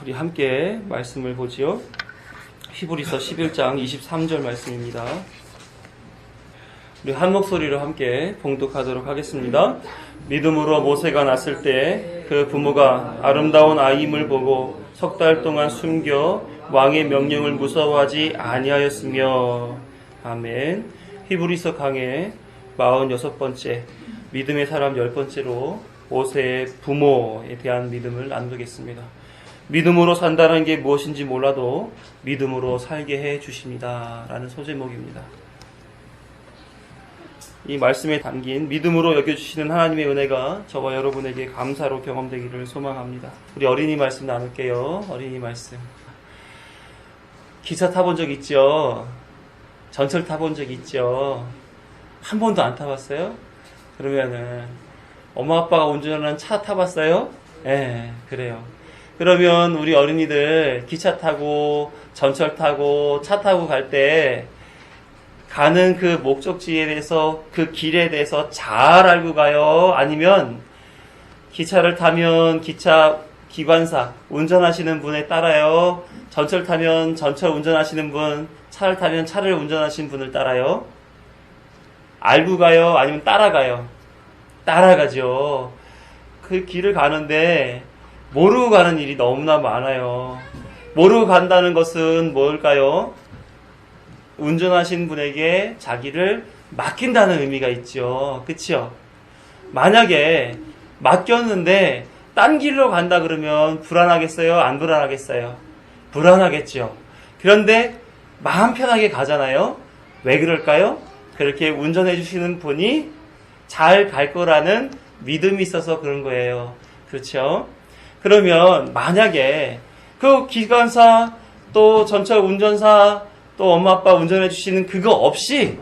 우리 함께 말씀을 보지요. 히브리서 11장 23절 말씀입니다. 우리 한 목소리로 함께 봉독하도록 하겠습니다. 믿음으로 모세가 낳았을 때 그 부모가 아름다운 아이임을 보고 석 달 동안 숨겨 왕의 명령을 무서워하지 아니하였으며. 아멘. 히브리서 강의 46번째 믿음의 사람 10번째로 모세의 부모에 대한 믿음을 나누겠습니다. 믿음으로 산다는 게 무엇인지 몰라도 믿음으로 살게 해 주십니다 라는 소제목입니다. 이 말씀에 담긴 믿음으로 여겨주시는 하나님의 은혜가 저와 여러분에게 감사로 경험되기를 소망합니다. 우리 어린이 말씀 나눌게요. 어린이 말씀. 기차 타본 적 있죠? 전철 타본 적 있죠? 한 번도 안 타봤어요? 그러면은 엄마 아빠가 운전하는 차 타봤어요? 네, 그래요. 그러면 우리 어린이들 기차 타고 전철 타고 차 타고 갈 때 가는 그 목적지에 대해서 그 길에 대해서 잘 알고 가요? 아니면 기차를 타면 기차 기관사 운전하시는 분에 따라요? 전철 타면 전철 운전하시는 분, 차를 타면 차를 운전하시는 분을 따라요? 알고 가요? 아니면 따라가요? 따라가죠. 그 길을 가는데 모르고 가는 일이 너무나 많아요. 모르고 간다는 것은 뭘까요? 운전하신 분에게 자기를 맡긴다는 의미가 있죠. 그치요? 만약에 맡겼는데 딴 길로 간다 그러면 불안하겠어요? 안 불안하겠어요? 불안하겠죠. 그런데 마음 편하게 가잖아요. 왜 그럴까요? 그렇게 운전해 주시는 분이 잘 갈 거라는 믿음이 있어서 그런 거예요. 그렇죠? 그러면 만약에 그 기관사 또 전철 운전사 또 엄마 아빠 운전해 주시는 그거 없이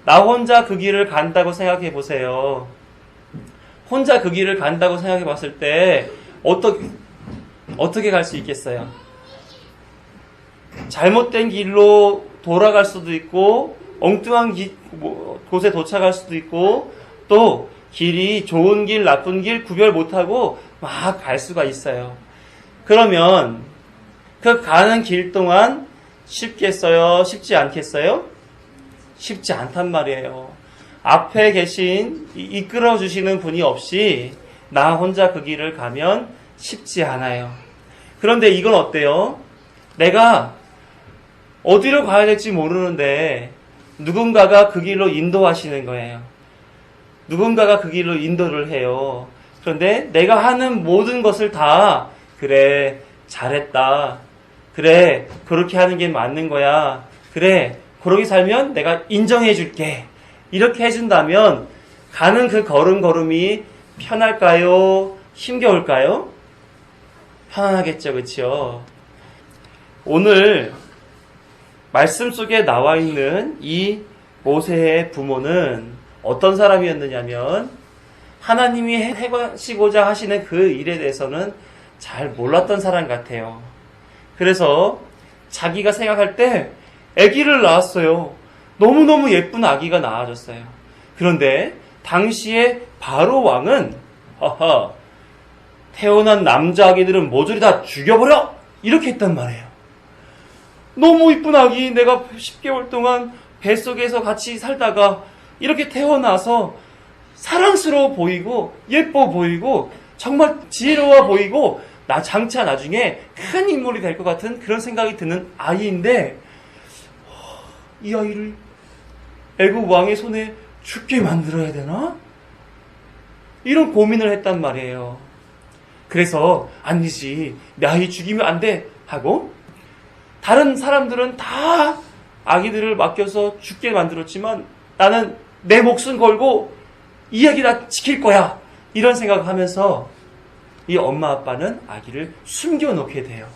나 혼자 그 길을 간다고 생각해 보세요. 혼자 그 길을 간다고 생각해 봤을 때 어떻게 갈 수 있겠어요? 잘못된 길로 돌아갈 수도 있고 엉뚱한 곳에 도착할 수도 있고 또 길이 좋은 길 나쁜 길 구별 못하고 막 갈 수가 있어요. 그러면 그 가는 길 동안 쉽겠어요? 쉽지 않겠어요? 쉽지 않단 말이에요. 앞에 계신 이끌어 주시는 분이 없이 나 혼자 그 길을 가면 쉽지 않아요. 그런데 이건 어때요? 내가 어디로 가야 될지 모르는데 누군가가 그 길로 인도하시는 거예요. 누군가가 그 길로 인도를 해요. 그런데 내가 하는 모든 것을 다 그래 잘했다. 그래 그렇게 하는 게 맞는 거야. 그래 그렇게 살면 내가 인정해 줄게. 이렇게 해준다면 가는 그 걸음걸음이 편할까요? 힘겨울까요? 편안하겠죠. 그렇죠? 오늘 말씀 속에 나와 있는 이 모세의 부모는 어떤 사람이었느냐면 하나님이 해가시고자 하시는 그 일에 대해서는 잘 몰랐던 사람 같아요. 그래서 자기가 생각할 때 아기를 낳았어요. 너무너무 예쁜 아기가 나아졌어요. 그런데 당시에 바로 왕은 태어난 남자 아기들은 모조리 다 죽여버려! 이렇게 했단 말이에요. 너무 이쁜 아기 내가 10개월 동안 뱃속에서 같이 살다가 이렇게 태어나서 사랑스러워 보이고 예뻐 보이고 정말 지혜로워 보이고 장차 나중에 큰 인물이 될 것 같은 그런 생각이 드는 아이인데 이 아이를 애국 왕의 손에 죽게 만들어야 되나? 이런 고민을 했단 말이에요. 그래서 아니지 내 아이 죽이면 안 돼 하고 다른 사람들은 다 아기들을 맡겨서 죽게 만들었지만 나는 내 목숨 걸고 이 아기 다 지킬 거야. 이런 생각을 하면서 이 엄마 아빠는 아기를 숨겨놓게 돼요.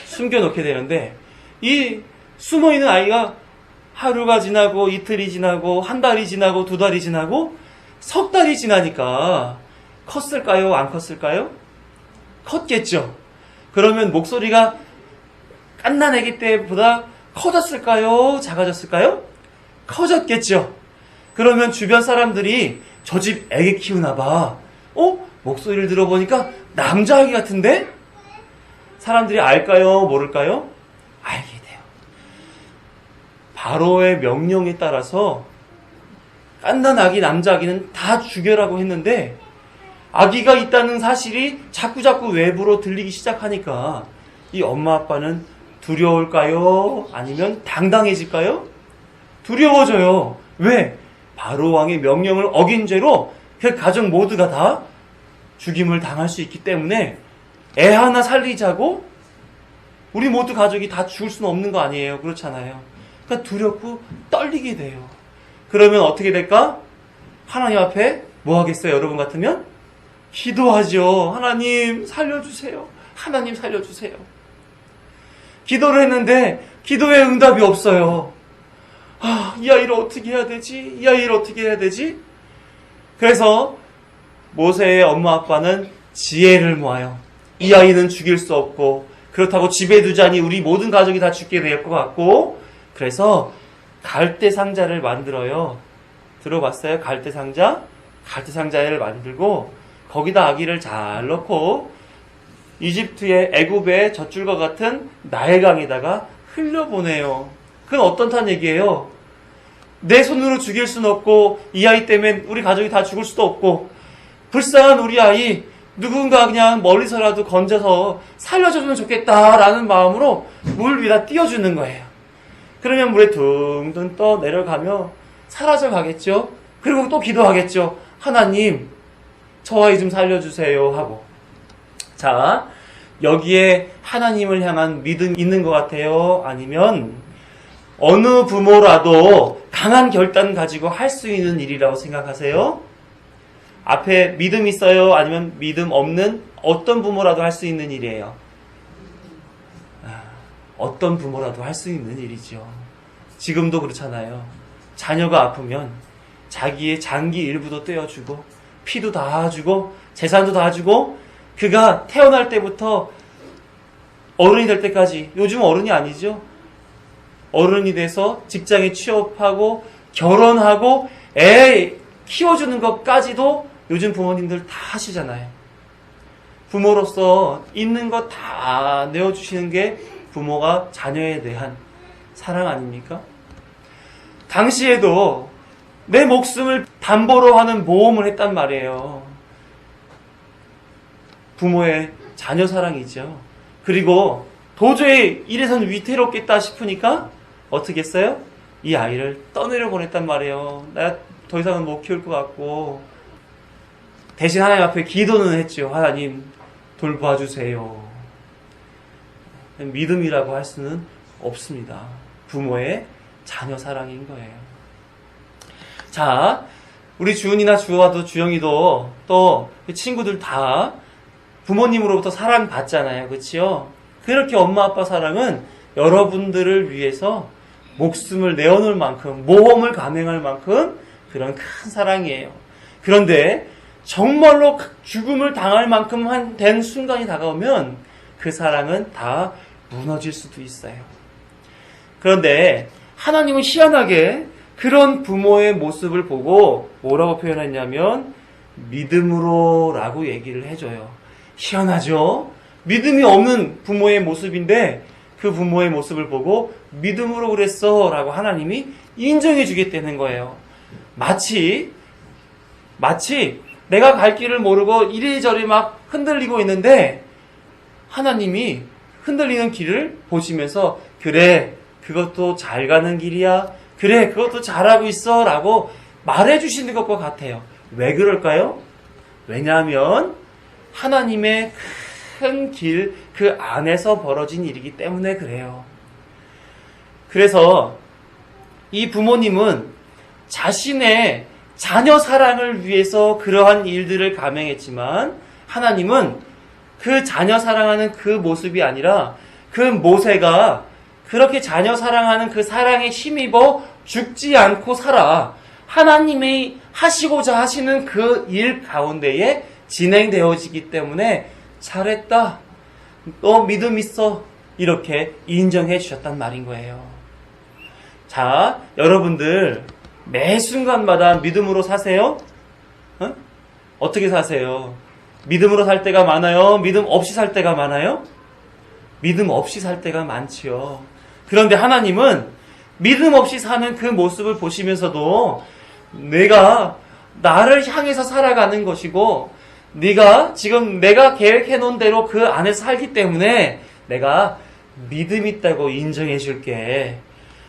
숨겨놓게 되는데 이 숨어있는 아이가 하루가 지나고 이틀이 지나고 한 달이 지나고 두 달이 지나고 석 달이 지나니까 컸을까요? 안 컸을까요? 컸겠죠. 그러면 목소리가 갓난 아기 때보다 커졌을까요? 작아졌을까요? 커졌겠죠. 그러면 주변 사람들이 저 집 애기 키우나 봐. 목소리를 들어보니까 남자 아기 같은데? 사람들이 알까요? 모를까요? 알게 돼요. 바로의 명령에 따라서 깐난 아기, 남자 아기는 다 죽여라고 했는데 아기가 있다는 사실이 자꾸자꾸 외부로 들리기 시작하니까 이 엄마 아빠는 두려울까요? 아니면 당당해질까요? 두려워져요. 왜? 바로 왕의 명령을 어긴 죄로 그 가족 모두가 다 죽임을 당할 수 있기 때문에 애 하나 살리자고 우리 모두 가족이 다 죽을 수는 없는 거 아니에요. 그렇잖아요. 그러니까 두렵고 떨리게 돼요. 그러면 어떻게 될까? 하나님 앞에 뭐 하겠어요? 여러분 같으면? 기도하죠. 하나님 살려주세요. 하나님 살려주세요. 기도를 했는데 기도에 응답이 없어요. 이 아이를 어떻게 해야 되지? 이 아이를 어떻게 해야 되지? 그래서 모세의 엄마 아빠는 지혜를 모아요. 이 아이는 죽일 수 없고 그렇다고 집에 두자니 우리 모든 가족이 다 죽게 될 것 같고 그래서 갈대 상자를 만들어요. 들어봤어요? 갈대 상자? 갈대 상자를 만들고 거기다 아기를 잘 넣고 이집트의 애굽의 젖줄과 같은 나일강에다가 흘려보내요. 그건 어떤 탄 얘기예요? 내 손으로 죽일 수는 없고 이 아이 때문에 우리 가족이 다 죽을 수도 없고 불쌍한 우리 아이 누군가 그냥 멀리서라도 건져서 살려줬으면 좋겠다라는 마음으로 물 위에다 띄워주는 거예요. 그러면 물에 둥둥 떠 내려가며 사라져 가겠죠. 그리고 또 기도하겠죠. 하나님 저 아이 좀 살려주세요 하고. 자, 여기에 하나님을 향한 믿음이 있는 것 같아요? 아니면 어느 부모라도 강한 결단 가지고 할 수 있는 일이라고 생각하세요? 앞에 믿음 있어요? 아니면 믿음 없는 어떤 부모라도 할 수 있는 일이에요? 어떤 부모라도 할 수 있는 일이죠. 지금도 그렇잖아요. 자녀가 아프면 자기의 장기 일부도 떼어주고 피도 다 주고 재산도 다 주고 그가 태어날 때부터 어른이 될 때까지, 요즘 어른이 아니죠. 어른이 돼서 직장에 취업하고 결혼하고 애 키워주는 것까지도 요즘 부모님들 다 하시잖아요. 부모로서 있는 것 다 내어주시는 게 부모가 자녀에 대한 사랑 아닙니까? 당시에도 내 목숨을 담보로 하는 모험을 했단 말이에요. 부모의 자녀 사랑이죠. 그리고 도저히 이래서는 위태롭겠다 싶으니까 어떻게 했어요? 이 아이를 떠내려 보냈단 말이에요. 내가 더 이상은 못 키울 것 같고 대신 하나님 앞에 기도는 했죠. 하나님 돌봐주세요. 믿음이라고 할 수는 없습니다. 부모의 자녀 사랑인 거예요. 자, 우리 주은이나 주호와도 주영이도 또 친구들 다 부모님으로부터 사랑받잖아요. 그렇죠? 그렇게 엄마 아빠 사랑은 여러분들을 위해서 목숨을 내어놓을 만큼 모험을 감행할 만큼 그런 큰 사랑이에요. 그런데 정말로 죽음을 당할 만큼 된 순간이 다가오면 그 사랑은 다 무너질 수도 있어요. 그런데 하나님은 희한하게 그런 부모의 모습을 보고 뭐라고 표현했냐면 믿음으로 라고 얘기를 해줘요. 희한하죠? 믿음이 없는 부모의 모습인데 그 부모의 모습을 보고 믿음으로 그랬어 라고 하나님이 인정해 주겠다는 거예요. 마치 내가 갈 길을 모르고 이리저리 막 흔들리고 있는데 하나님이 흔들리는 길을 보시면서 그래 그것도 잘 가는 길이야. 그래 그것도 잘하고 있어 라고 말해 주시는 것과 같아요. 왜 그럴까요? 왜냐하면 하나님의 큰 길 그 안에서 벌어진 일이기 때문에 그래요. 그래서 이 부모님은 자신의 자녀 사랑을 위해서 그러한 일들을 감행했지만 하나님은 그 자녀 사랑하는 그 모습이 아니라 그 모세가 그렇게 자녀 사랑하는 그 사랑에 힘입어 죽지 않고 살아 하나님이 하시고자 하시는 그 일 가운데에 진행되어지기 때문에 잘했다. 너 믿음 있어. 이렇게 인정해 주셨단 말인 거예요. 자, 여러분들 매 순간마다 믿음으로 사세요? 어떻게 사세요? 믿음으로 살 때가 많아요? 믿음 없이 살 때가 많아요? 믿음 없이 살 때가 많지요. 그런데 하나님은 믿음 없이 사는 그 모습을 보시면서도 내가 나를 향해서 살아가는 것이고 네가 지금 내가 계획해 놓은 대로 그 안에 살기 때문에 내가 믿음 있다고 인정해 줄게.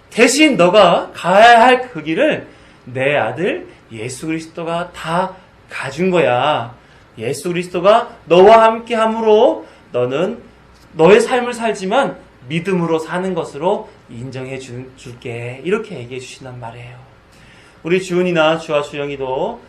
대신 너가 가야 할 그 길을 내 아들 예수 그리스도가 다 가준 거야. 예수 그리스도가 너와 함께 함으로 너는 너의 삶을 살지만 믿음으로 사는 것으로 인정해 줄게. 이렇게 얘기해 주신단 말이에요. 우리 주은이나 주와 주영이도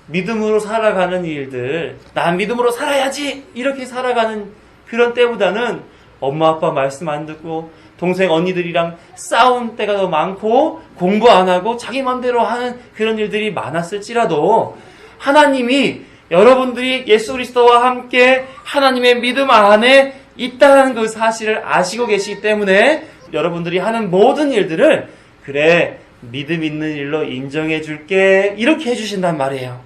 믿음으로 살아가는 일들, 난 믿음으로 살아야지! 이렇게 살아가는 그런 때보다는 엄마 아빠 말씀 안 듣고 동생 언니들이랑 싸운 때가 더 많고 공부 안 하고 자기 맘대로 하는 그런 일들이 많았을지라도 하나님이 여러분들이 예수 그리스도와 함께 하나님의 믿음 안에 있다는 그 사실을 아시고 계시기 때문에 여러분들이 하는 모든 일들을 그래 믿음 있는 일로 인정해 줄게 이렇게 해주신단 말이에요.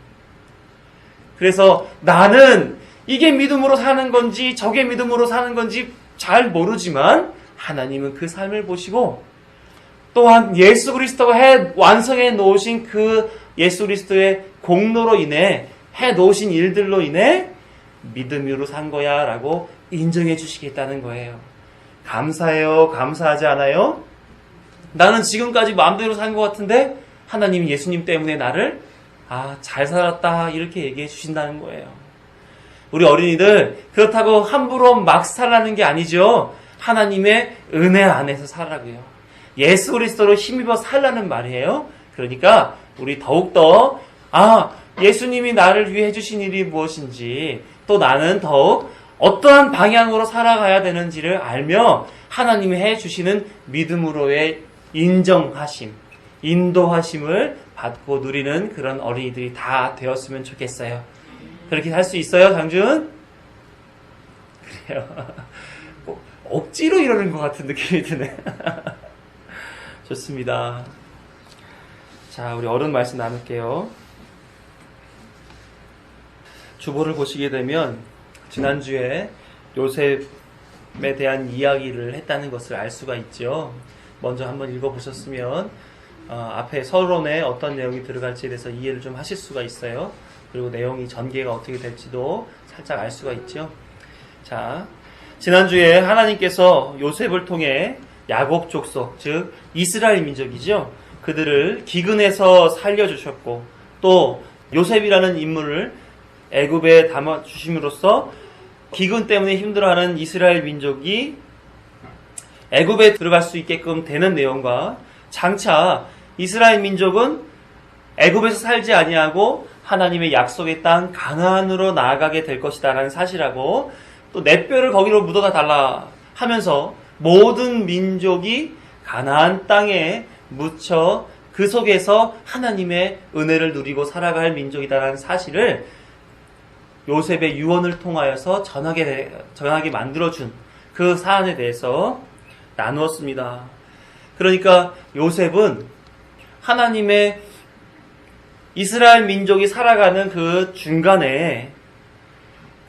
그래서 나는 이게 믿음으로 사는 건지 저게 믿음으로 사는 건지 잘 모르지만 하나님은 그 삶을 보시고 또한 예수 그리스도가 완성해 놓으신 그 예수 그리스도의 공로로 인해 해 놓으신 일들로 인해 믿음으로 산 거야 라고 인정해 주시겠다는 거예요. 감사해요? 감사하지 않아요? 나는 지금까지 마음대로 산 것 같은데 하나님이 예수님 때문에 나를 잘 살았다 이렇게 얘기해 주신다는 거예요. 우리 어린이들 그렇다고 함부로 막 살라는 게 아니죠. 하나님의 은혜 안에서 살라고요. 예수 그리스도로 힘입어 살라는 말이에요. 그러니까 우리 더욱더 예수님이 나를 위해 해주신 일이 무엇인지 또 나는 더욱 어떠한 방향으로 살아가야 되는지를 알며 하나님이 해주시는 믿음으로의 인정하심, 인도하심을 받고 누리는 그런 어린이들이 다 되었으면 좋겠어요. 그렇게 할 수 있어요, 장준? 그래요. 억지로 이러는 것 같은 느낌이 드네. 좋습니다. 자, 우리 어른 말씀 나눌게요. 주보를 보시게 되면 지난주에 요셉에 대한 이야기를 했다는 것을 알 수가 있죠. 먼저 한번 읽어보셨으면 앞에 서론에 어떤 내용이 들어갈지에 대해서 이해를 좀 하실 수가 있어요. 그리고 내용이 전개가 어떻게 될지도 살짝 알 수가 있죠. 자, 지난주에 하나님께서 요셉을 통해 야곱 족속, 즉 이스라엘 민족이죠. 그들을 기근에서 살려주셨고 또 요셉이라는 인물을 애굽에 담아주심으로써 기근 때문에 힘들어하는 이스라엘 민족이 애굽에 들어갈 수 있게끔 되는 내용과 장차 이스라엘 민족은 애굽에서 살지 아니하고 하나님의 약속의 땅 가나안으로 나아가게 될 것이다라는 사실하고 또 내 뼈를 거기로 묻어다 달라 하면서 모든 민족이 가나안 땅에 묻혀 그 속에서 하나님의 은혜를 누리고 살아갈 민족이다라는 사실을 요셉의 유언을 통하여서 전하게 만들어준 그 사안에 대해서 나누었습니다. 그러니까 요셉은 하나님의 이스라엘 민족이 살아가는 그 중간에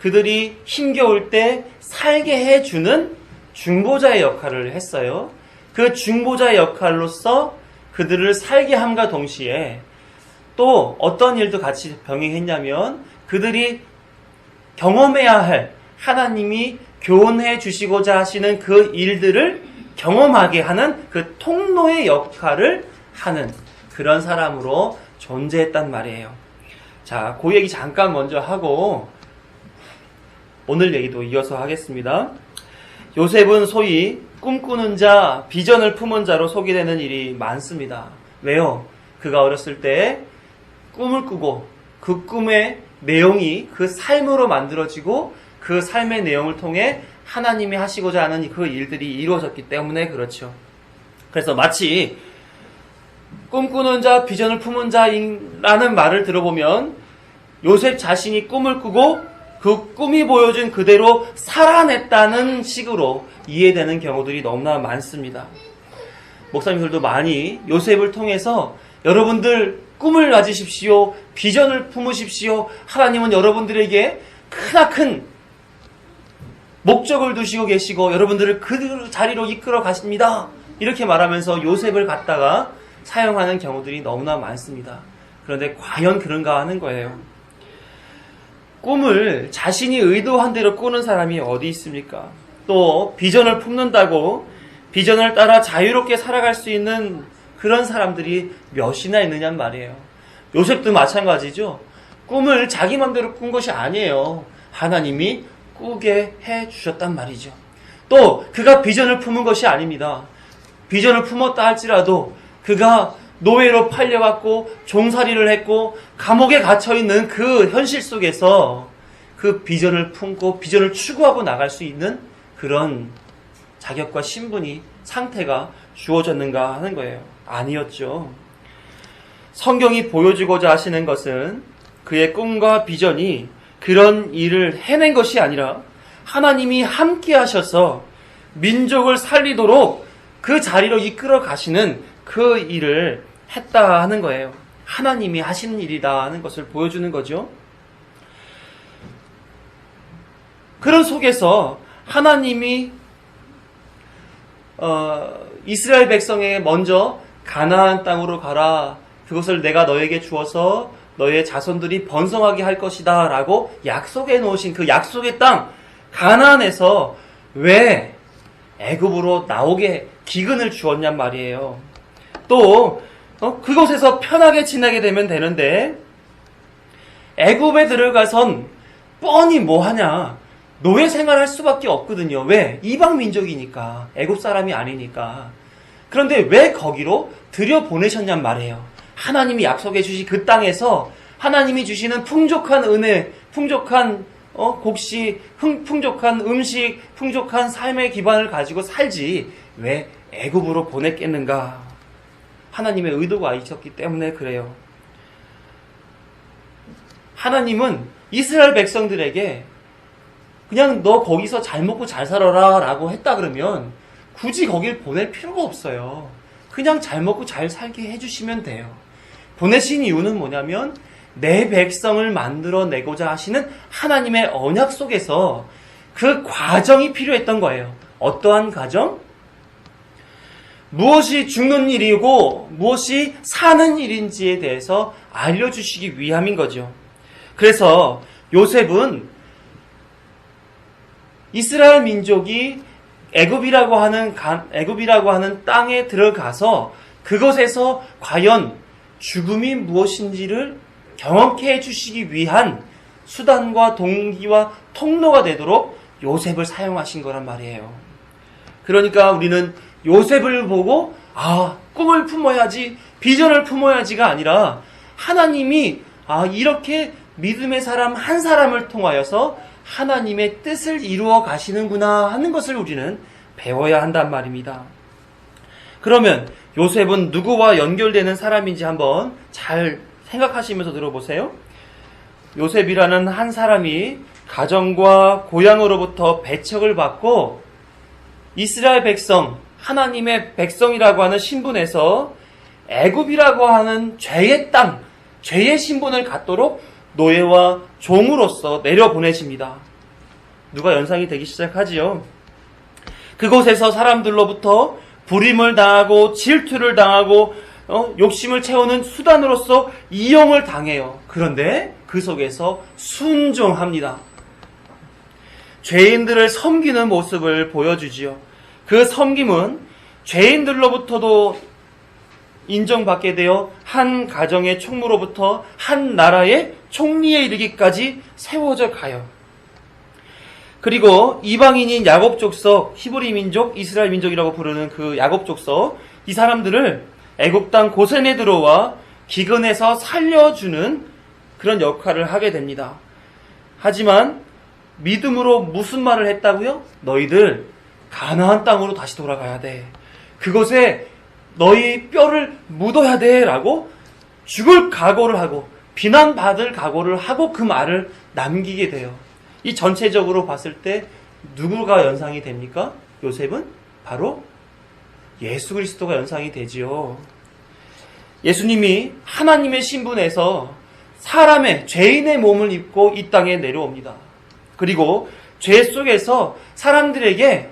그들이 힘겨울 때 살게 해주는 중보자의 역할을 했어요. 그 중보자의 역할로서 그들을 살게 함과 동시에 또 어떤 일도 같이 병행했냐면 그들이 경험해야 할 하나님이 교훈해 주시고자 하시는 그 일들을 경험하게 하는 그 통로의 역할을 하는 그런 사람으로 존재했단 말이에요. 자, 그 얘기 잠깐 먼저 하고 오늘 얘기도 이어서 하겠습니다. 요셉은 소위 꿈꾸는 자, 비전을 품은 자로 소개되는 일이 많습니다. 왜요? 그가 어렸을 때 꿈을 꾸고 그 꿈의 내용이 그 삶으로 만들어지고 그 삶의 내용을 통해 하나님이 하시고자 하는 그 일들이 이루어졌기 때문에 그렇죠. 그래서 마치 꿈꾸는 자, 비전을 품은 자라는 말을 들어보면 요셉 자신이 꿈을 꾸고 그 꿈이 보여준 그대로 살아냈다는 식으로 이해되는 경우들이 너무나 많습니다. 목사님들도 많이 요셉을 통해서 여러분들 꿈을 가지십시오. 비전을 품으십시오. 하나님은 여러분들에게 크나큰 목적을 두시고 계시고 여러분들을 그 자리로 이끌어 가십니다. 이렇게 말하면서 요셉을 갖다가 사용하는 경우들이 너무나 많습니다. 그런데 과연 그런가 하는 거예요. 꿈을 자신이 의도한 대로 꾸는 사람이 어디 있습니까? 또 비전을 품는다고 비전을 따라 자유롭게 살아갈 수 있는 그런 사람들이 몇이나 있느냔 말이에요. 요셉도 마찬가지죠. 꿈을 자기 맘대로 꾼 것이 아니에요. 하나님이 꾸게 해주셨단 말이죠. 또 그가 비전을 품은 것이 아닙니다. 비전을 품었다 할지라도 그가 노예로 팔려갔고 종살이를 했고 감옥에 갇혀있는 그 현실 속에서 그 비전을 품고 비전을 추구하고 나갈 수 있는 그런 자격과 신분이 상태가 주어졌는가 하는 거예요. 아니었죠. 성경이 보여주고자 하시는 것은 그의 꿈과 비전이 그런 일을 해낸 것이 아니라 하나님이 함께 하셔서 민족을 살리도록 그 자리로 이끌어 가시는 그 일을 했다 하는 거예요. 하나님이 하시는 일이다 하는 것을 보여주는 거죠. 그런 속에서 하나님이 이스라엘 백성에게 먼저 가나안 땅으로 가라. 그것을 내가 너에게 주어서 너의 자손들이 번성하게 할 것이다 라고 약속해 놓으신 그 약속의 땅 가나안에서 왜 애굽으로 나오게 기근을 주었냔 말이에요. 또 그곳에서 편하게 지내게 되면 되는데 애굽에 들어가선 뻔히 뭐하냐, 노예 생활할 수밖에 없거든요. 왜? 이방 민족이니까, 애굽 사람이 아니니까. 그런데 왜 거기로 들여보내셨냔 말이에요. 하나님이 약속해 주신 그 땅에서 하나님이 주시는 풍족한 은혜, 풍족한 곡식, 풍족한 음식, 풍족한 삶의 기반을 가지고 살지 왜 애굽으로 보냈겠는가? 하나님의 의도가 있었기 때문에 그래요. 하나님은 이스라엘 백성들에게 그냥 너 거기서 잘 먹고 잘 살아라 라고 했다 그러면 굳이 거길 보낼 필요가 없어요. 그냥 잘 먹고 잘 살게 해주시면 돼요. 보내신 이유는 뭐냐면 내 백성을 만들어내고자 하시는 하나님의 언약 속에서 그 과정이 필요했던 거예요. 어떠한 과정? 무엇이 죽는 일이고 무엇이 사는 일인지에 대해서 알려주시기 위함인 거죠. 그래서 요셉은 이스라엘 민족이 애굽이라고 하는 땅에 들어가서 그것에서 과연 죽음이 무엇인지를 경험케 해주시기 위한 수단과 동기와 통로가 되도록 요셉을 사용하신 거란 말이에요. 그러니까 우리는 요셉을 보고 꿈을 품어야지, 비전을 품어야지가 아니라 하나님이 이렇게 믿음의 사람 한 사람을 통하여서 하나님의 뜻을 이루어 가시는구나 하는 것을 우리는 배워야 한단 말입니다. 그러면 요셉은 누구와 연결되는 사람인지 한번 잘 생각하시면서 들어보세요. 요셉이라는 한 사람이 가정과 고향으로부터 배척을 받고 이스라엘 백성, 하나님의 백성이라고 하는 신분에서 애굽이라고 하는 죄의 땅, 죄의 신분을 갖도록 노예와 종으로서 내려보내십니다. 누가 연상이 되기 시작하지요. 그곳에서 사람들로부터 불임을 당하고 질투를 당하고 욕심을 채우는 수단으로서 이용을 당해요. 그런데 그 속에서 순종합니다. 죄인들을 섬기는 모습을 보여주지요. 그 섬김은 죄인들로부터도 인정받게 되어 한 가정의 총무로부터 한 나라의 총리에 이르기까지 세워져 가요. 그리고 이방인인 야곱 족속, 히브리 민족, 이스라엘 민족이라고 부르는 그 야곱 족속, 이 사람들을 애굽 땅 고센에 들어와 기근에서 살려주는 그런 역할을 하게 됩니다. 하지만 믿음으로 무슨 말을 했다고요? 너희들 가나안 땅으로 다시 돌아가야 돼. 그곳에 너희 뼈를 묻어야 돼 라고 죽을 각오를 하고 비난받을 각오를 하고 그 말을 남기게 돼요. 이 전체적으로 봤을 때 누구가 연상이 됩니까? 요셉은 바로 예수 그리스도가 연상이 되지요. 예수님이 하나님의 신분에서 사람의 죄인의 몸을 입고 이 땅에 내려옵니다. 그리고 죄 속에서 사람들에게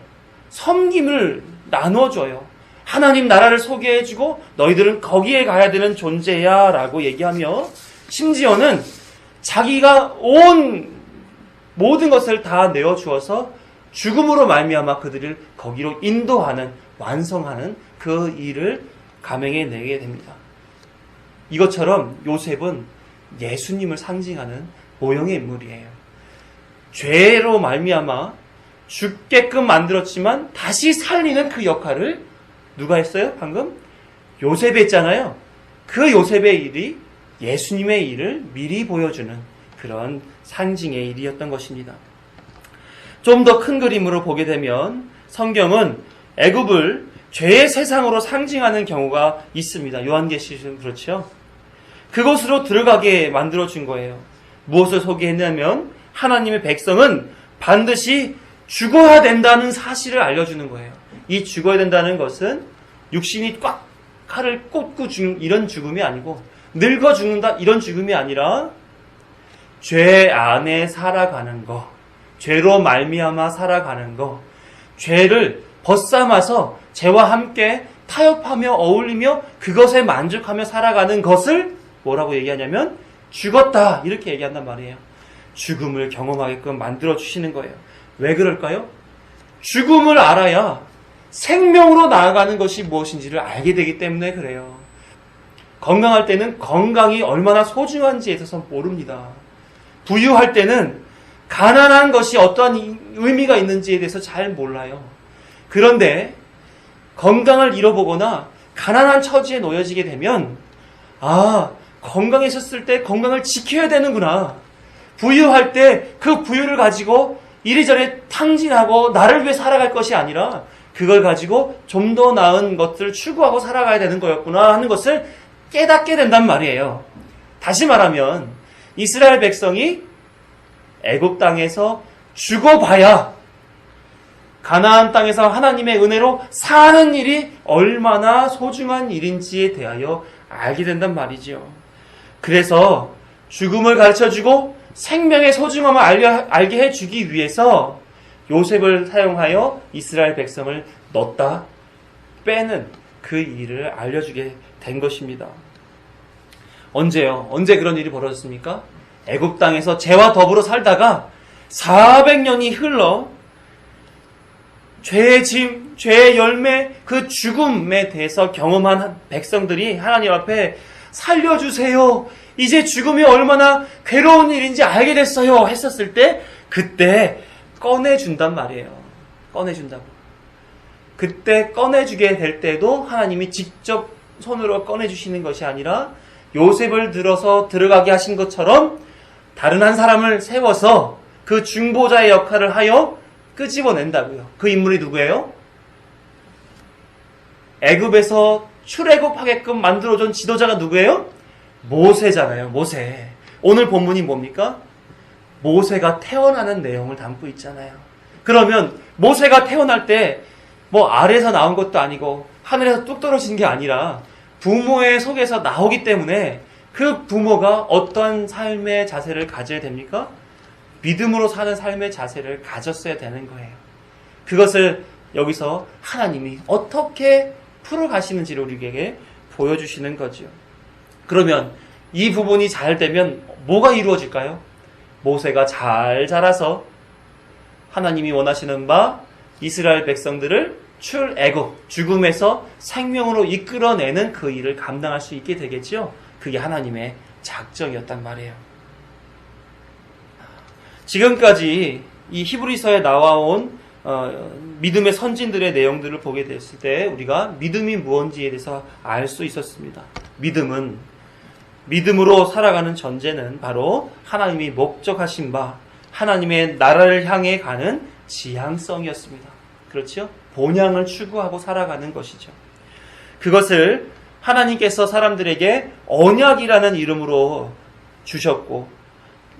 섬김을 나눠줘요. 하나님 나라를 소개해주고 너희들은 거기에 가야 되는 존재야 라고 얘기하며 심지어는 자기가 온 모든 것을 다 내어주어서 죽음으로 말미암아 그들을 거기로 인도하는, 완성하는 그 일을 감행해 내게 됩니다. 이것처럼 요셉은 예수님을 상징하는 모형의 인물이에요. 죄로 말미암아 죽게끔 만들었지만 다시 살리는 그 역할을 누가 했어요? 방금? 요셉이 했잖아요. 그 요셉의 일이 예수님의 일을 미리 보여주는 그런 상징의 일이었던 것입니다. 좀 더 큰 그림으로 보게 되면 성경은 애굽을 죄의 세상으로 상징하는 경우가 있습니다. 요한계시록은 그렇죠. 그곳으로 들어가게 만들어준 거예요. 무엇을 소개했냐면 하나님의 백성은 반드시 죽어야 된다는 사실을 알려주는 거예요. 이 죽어야 된다는 것은 육신이 꽉 칼을 꽂고 죽는 이런 죽음이 아니고 늙어 죽는다 이런 죽음이 아니라 죄 안에 살아가는 거, 죄로 말미암아 살아가는 거, 죄를 벗삼아서 죄와 함께 타협하며 어울리며 그것에 만족하며 살아가는 것을 뭐라고 얘기하냐면 죽었다 이렇게 얘기한단 말이에요. 죽음을 경험하게끔 만들어주시는 거예요. 왜 그럴까요? 죽음을 알아야 생명으로 나아가는 것이 무엇인지를 알게 되기 때문에 그래요. 건강할 때는 건강이 얼마나 소중한지에 대해서 모릅니다. 부유할 때는 가난한 것이 어떠한 의미가 있는지에 대해서 잘 몰라요. 그런데 건강을 잃어보거나 가난한 처지에 놓여지게 되면 건강했었을 때 건강을 지켜야 되는구나. 부유할 때 그 부유를 가지고 이리저리 탕진하고 나를 위해 살아갈 것이 아니라 그걸 가지고 좀 더 나은 것들을 추구하고 살아가야 되는 거였구나 하는 것을 깨닫게 된단 말이에요. 다시 말하면 이스라엘 백성이 애굽 땅에서 죽어봐야 가나안 땅에서 하나님의 은혜로 사는 일이 얼마나 소중한 일인지에 대하여 알게 된단 말이죠. 그래서 죽음을 가르쳐주고 생명의 소중함을 알게 해주기 위해서 요셉을 사용하여 이스라엘 백성을 넣었다 빼는 그 일을 알려주게 된 것입니다. 언제요? 언제 그런 일이 벌어졌습니까? 애굽 땅에서 죄와 더불어 살다가 400년이 흘러 죄의 짐, 죄의 열매, 그 죽음에 대해서 경험한 백성들이 하나님 앞에 살려주세요. 이제 죽음이 얼마나 괴로운 일인지 알게 됐어요. 했었을 때 그때 꺼내준단 말이에요. 꺼내준다고. 그때 꺼내주게 될 때도 하나님이 직접 손으로 꺼내주시는 것이 아니라 요셉을 들어서 들어가게 하신 것처럼 다른 한 사람을 세워서 그 중보자의 역할을 하여 끄집어낸다고요. 그 인물이 누구예요? 애굽에서 출애굽하게끔 만들어준 지도자가 누구예요? 모세잖아요. 모세. 오늘 본문이 뭡니까? 모세가 태어나는 내용을 담고 있잖아요. 그러면 모세가 태어날 때 뭐 아래에서 나온 것도 아니고 하늘에서 뚝 떨어진 게 아니라 부모의 속에서 나오기 때문에 그 부모가 어떤 삶의 자세를 가져야 됩니까? 믿음으로 사는 삶의 자세를 가졌어야 되는 거예요. 그것을 여기서 하나님이 어떻게 풀어가시는지를 우리에게 보여주시는 거죠. 그러면 이 부분이 잘 되면 뭐가 이루어질까요? 모세가 잘 자라서 하나님이 원하시는 바 이스라엘 백성들을 출애굽, 죽음에서 생명으로 이끌어내는 그 일을 감당할 수 있게 되겠죠. 그게 하나님의 작정이었단 말이에요. 지금까지 이 히브리서에 나와온 믿음의 선진들의 내용들을 보게 됐을 때 우리가 믿음이 무엇인지에 대해서 알 수 있었습니다. 믿음으로 살아가는 전제는 바로 하나님이 목적하신 바 하나님의 나라를 향해 가는 지향성이었습니다. 그렇죠? 본향을 추구하고 살아가는 것이죠. 그것을 하나님께서 사람들에게 언약이라는 이름으로 주셨고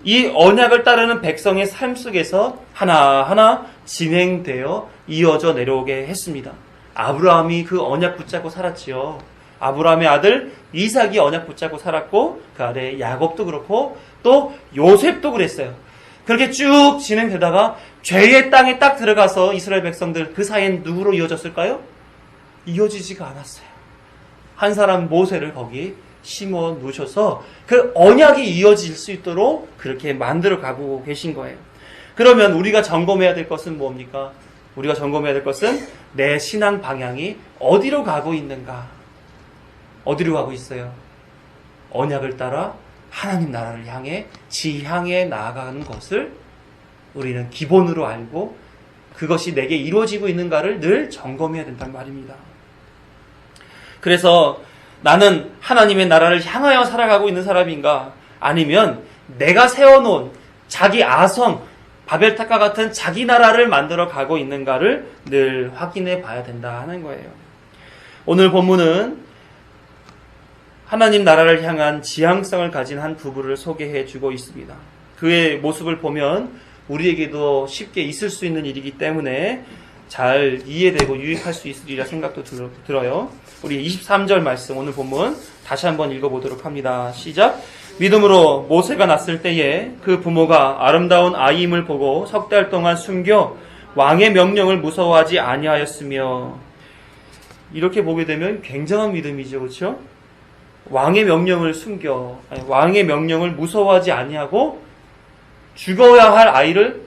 이 언약을 따르는 백성의 삶 속에서 하나하나 진행되어 이어져 내려오게 했습니다. 아브라함이 그 언약 붙잡고 살았지요. 아브라함의 아들 이삭이 언약 붙잡고 살았고 그 아래 야곱도 그렇고 또 요셉도 그랬어요. 그렇게 쭉 진행되다가 죄의 땅에 딱 들어가서 이스라엘 백성들 그 사이엔 누구로 이어졌을까요? 이어지지가 않았어요. 한 사람 모세를 거기 심어 놓으셔서 그 언약이 이어질 수 있도록 그렇게 만들어 가고 계신 거예요. 그러면 우리가 점검해야 될 것은 뭡니까? 우리가 점검해야 될 것은 내 신앙 방향이 어디로 가고 있는가? 어디로 가고 있어요? 언약을 따라 하나님 나라를 향해 지향해 나아가는 것을 우리는 기본으로 알고 그것이 내게 이루어지고 있는가를 늘 점검해야 된단 말입니다. 그래서 나는 하나님의 나라를 향하여 살아가고 있는 사람인가? 아니면 내가 세워놓은 자기 아성, 바벨탑과 같은 자기 나라를 만들어 가고 있는가를 늘 확인해 봐야 된다 하는 거예요. 오늘 본문은 하나님 나라를 향한 지향성을 가진 한 부부를 소개해 주고 있습니다. 그의 모습을 보면 우리에게도 쉽게 있을 수 있는 일이기 때문에 잘 이해되고 유익할 수 있으리라 생각도 들어요. 우리 23절 말씀 오늘 본문 다시 한번 읽어보도록 합니다. 시작. 믿음으로 모세가 났을 때에 그 부모가 아름다운 아이임을 보고 석 달 동안 숨겨 왕의 명령을 무서워하지 아니하였으며. 이렇게 보게 되면 굉장한 믿음이죠. 그렇죠? 왕의 명령을 왕의 명령을 무서워하지 아니하고 죽어야 할 아이를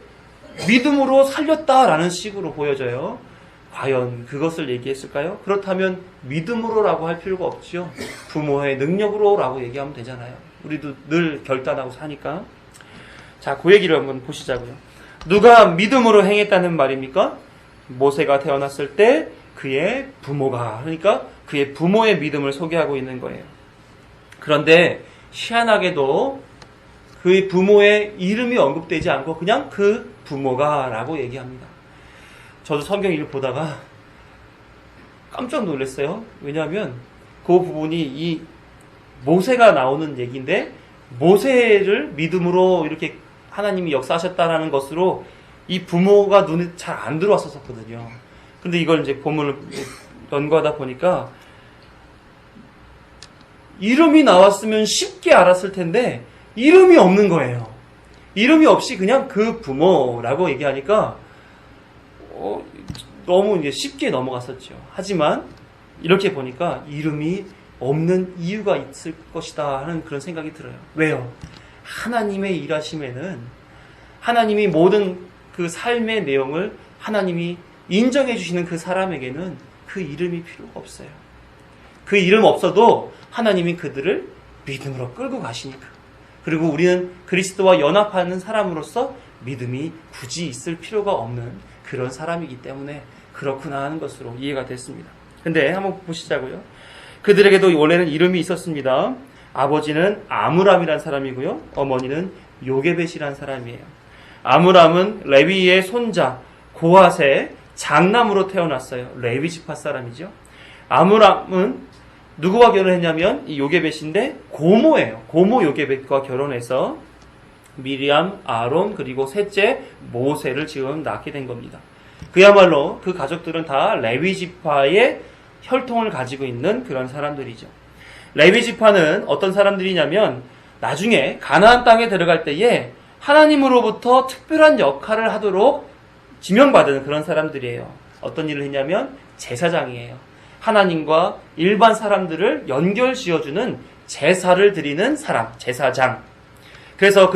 믿음으로 살렸다라는 식으로 보여져요. 과연 그것을 얘기했을까요? 그렇다면 믿음으로라고 할 필요가 없죠. 부모의 능력으로라고 얘기하면 되잖아요. 우리도 늘 결단하고 사니까. 자, 그 얘기를 한번 보시자고요. 누가 믿음으로 행했다는 말입니까? 모세가 태어났을 때 그의 부모가, 그러니까 그의 부모의 믿음을 소개하고 있는 거예요. 그런데 희한하게도 그의 부모의 이름이 언급되지 않고 그냥 그 부모가 라고 얘기합니다. 저도 성경 읽을 보다가 깜짝 놀랐어요. 왜냐하면 그 부분이 이 모세가 나오는 얘기인데 모세를 믿음으로 이렇게 하나님이 역사하셨다라는 것으로 이 부모가 눈에 잘 안 들어왔었거든요. 근데 이걸 이제 본문을 연구하다 보니까 이름이 나왔으면 쉽게 알았을 텐데 이름이 없는 거예요. 이름이 없이 그냥 그 부모라고 얘기하니까 너무 이제 쉽게 넘어갔었죠. 하지만 이렇게 보니까 이름이 없는 이유가 있을 것이다 하는 그런 생각이 들어요. 왜요? 하나님의 일하심에는 하나님이 모든 그 삶의 내용을 하나님이 인정해 주시는 그 사람에게는 그 이름이 필요가 없어요. 그 이름 없어도 하나님이 그들을 믿음으로 끌고 가시니까. 그리고 우리는 그리스도와 연합하는 사람으로서 믿음이 굳이 있을 필요가 없는 그런 사람이기 때문에 그렇구나 하는 것으로 이해가 됐습니다. 근데 한번 보시자고요. 그들에게도 원래는 이름이 있었습니다. 아버지는 아므람이란 사람이고요. 어머니는 요게벳이란 사람이에요. 아므람은 레위의 손자 고핫의 장남으로 태어났어요. 레위 지파 사람이죠. 아므람은 누구와 결혼했냐면 이 요게벳인데 고모예요. 고모 요게벳과 결혼해서 미리암, 아론 그리고 셋째 모세를 지금 낳게 된 겁니다. 그야말로 그 가족들은 다 레위 지파의 혈통을 가지고 있는 그런 사람들이죠. 레위 지파는 어떤 사람들이냐면 나중에 가나안 땅에 들어갈 때에 하나님으로부터 특별한 역할을 하도록 지명받은 그런 사람들이에요. 어떤 일을 했냐면 제사장이에요. 하나님과 일반 사람들을 연결 지어주는 제사를 드리는 사람, 제사장. 그래서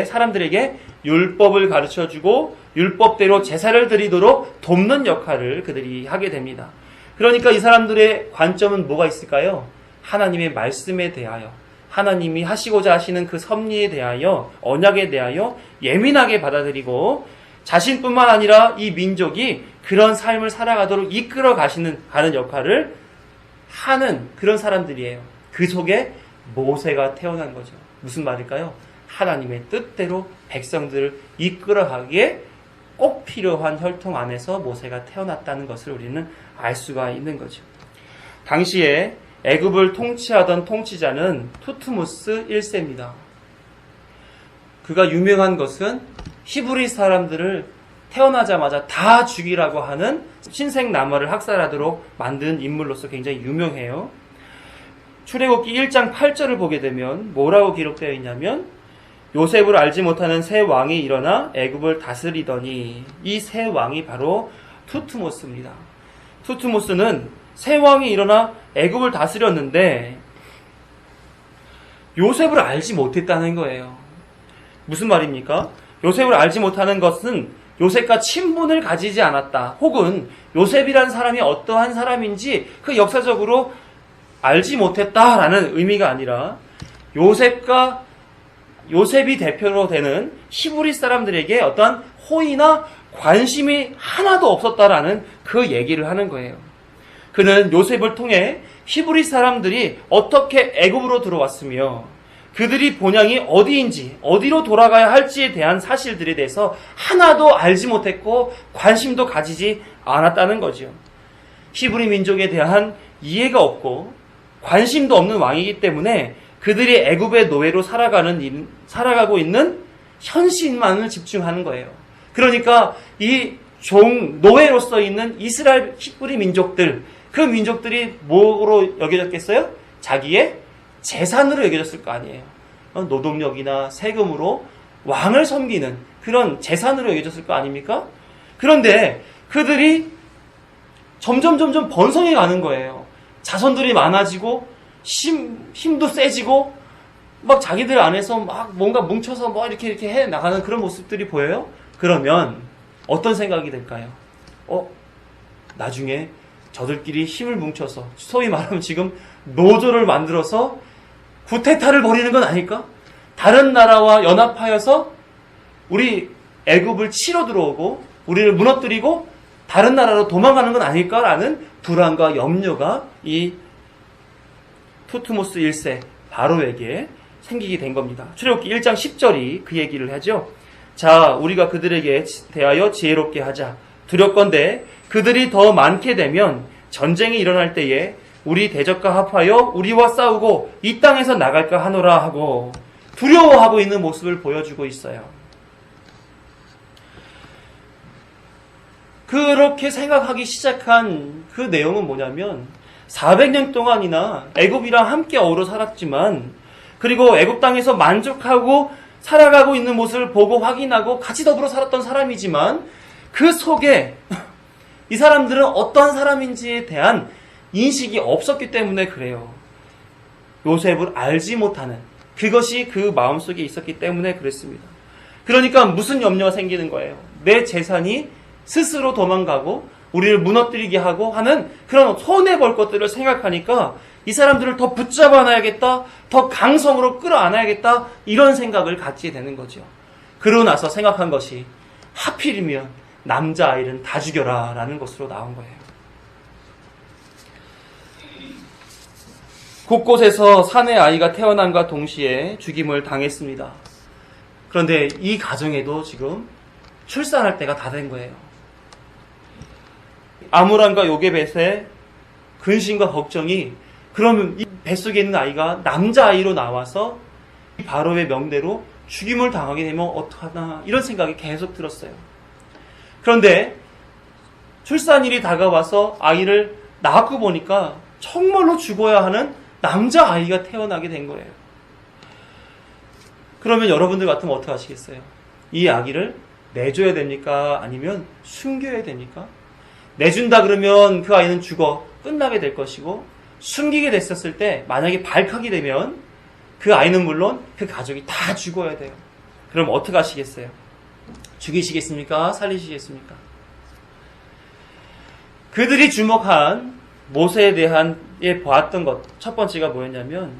사람들에게 율법을 가르쳐주고 율법대로 제사를 드리도록 돕는 역할을 그들이 하게 됩니다. 그러니까 이 사람들의 관점은 뭐가 있을까요? 하나님의 말씀에 대하여, 하나님이 하시고자 하시는 그 섭리에 대하여, 언약에 대하여 예민하게 받아들이고 자신뿐만 아니라 이 민족이 그런 삶을 살아가도록 이끌어 가는 역할을 하는 그런 사람들이에요. 그 속에 모세가 태어난 거죠. 무슨 말일까요? 하나님의 뜻대로 백성들을 이끌어가기에 꼭 필요한 혈통 안에서 모세가 태어났다는 것을 우리는 알 수가 있는 거죠. 당시에 애굽을 통치하던 통치자는 투트모스 1세입니다. 그가 유명한 것은 히브리 사람들을 태어나자마자 다 죽이라고 하는 신생나무를 학살하도록 만든 인물로서 굉장히 유명해요. 출애굽기 1장 8절을 보게 되면 뭐라고 기록되어 있냐면 요셉을 알지 못하는 새 왕이 일어나 애굽을 다스리더니, 이 새 왕이 바로 투트모스입니다. 투트모스는 새 왕이 일어나 애굽을 다스렸는데 요셉을 알지 못했다는 거예요. 무슨 말입니까? 요셉을 알지 못하는 것은 요셉과 친분을 가지지 않았다. 혹은 요셉이라는 사람이 어떠한 사람인지 그 역사적으로 알지 못했다라는 의미가 아니라 요셉이 대표로 되는 히브리 사람들에게 어떠한 호의나 관심이 하나도 없었다라는 그 얘기를 하는 거예요. 그는 요셉을 통해 히브리 사람들이 어떻게 애굽으로 들어왔으며 그들이 본향이 어디인지 어디로 돌아가야 할지에 대한 사실들에 대해서 하나도 알지 못했고 관심도 가지지 않았다는 거죠. 히브리 민족에 대한 이해가 없고 관심도 없는 왕이기 때문에 그들이 애굽의 노예로 살아가고 있는 현실만을 집중하는 거예요. 그러니까 이 노예로서 있는 이스라엘 히브리 민족들, 그 민족들이 뭐로 여겨졌겠어요? 자기의 재산으로 여겨졌을 거 아니에요. 노동력이나 세금으로 왕을 섬기는 그런 재산으로 여겨졌을 거 아닙니까? 그런데 그들이 점점 번성해 가는 거예요. 자손들이 많아지고 힘도 세지고 막 자기들 안에서 막 뭔가 뭉쳐서 뭐 이렇게 해 나가는 그런 모습들이 보여요. 그러면 어떤 생각이 들까요? 나중에 저들끼리 힘을 뭉쳐서 소위 말하면 지금 노조를 만들어서 구테타를 벌이는 건 아닐까? 다른 나라와 연합하여서 우리 애굽을 치러 들어오고 우리를 무너뜨리고 다른 나라로 도망가는 건 아닐까라는 불안과 염려가 이 투트모스 1세 바로에게 생기게 된 겁니다. 출애굽기 1장 10절이 그 얘기를 하죠. 자, 우리가 그들에게 대하여 지혜롭게 하자. 두렵건대 그들이 더 많게 되면 전쟁이 일어날 때에 우리 대적과 합하여 우리와 싸우고 이 땅에서 나갈까 하노라 하고 두려워하고 있는 모습을 보여주고 있어요. 그렇게 생각하기 시작한 그 내용은 뭐냐면 400년 동안이나 애굽이랑 함께 어우러 살았지만 그리고 애굽 땅에서 만족하고 살아가고 있는 모습을 보고 확인하고 같이 더불어 살았던 사람이지만 그 속에 이 사람들은 어떠한 사람인지에 대한 인식이 없었기 때문에 그래요. 요셉을 알지 못하는 그것이 그 마음속에 있었기 때문에 그랬습니다. 그러니까 무슨 염려가 생기는 거예요. 내 재산이 스스로 도망가고 우리를 무너뜨리게 하고 하는 그런 손해볼 것들을 생각하니까 이 사람들을 더 붙잡아 놔야겠다, 더 강성으로 끌어안아야겠다 이런 생각을 갖게 되는 거죠. 그러고 나서 생각한 것이 하필이면 남자아이는 다 죽여라 라는 것으로 나온 거예요. 곳곳에서 사내 아이가 태어남과 동시에 죽임을 당했습니다. 그런데 이 가정에도 지금 출산할 때가 다 된 거예요. 아므람과 요게벳의 근심과 걱정이 그러면 이 뱃속에 있는 아이가 남자아이로 나와서 바로의 명대로 죽임을 당하게 되면 어떡하나 이런 생각이 계속 들었어요. 그런데 출산일이 다가와서 아이를 낳고 보니까 정말로 죽어야 하는 남자아이가 태어나게 된 거예요. 그러면 여러분들 같으면 어떻게 하시겠어요? 이 아기를 내줘야 됩니까? 아니면 숨겨야 됩니까? 내준다 그러면 그 아이는 죽어 끝나게 될 것이고 숨기게 됐었을 때 만약에 발칵이 되면 그 아이는 물론 그 가족이 다 죽어야 돼요. 그럼 어떻게 하시겠어요? 죽이시겠습니까? 살리시겠습니까? 그들이 주목한 모세에 대한 보았던 것 첫 번째가 뭐였냐면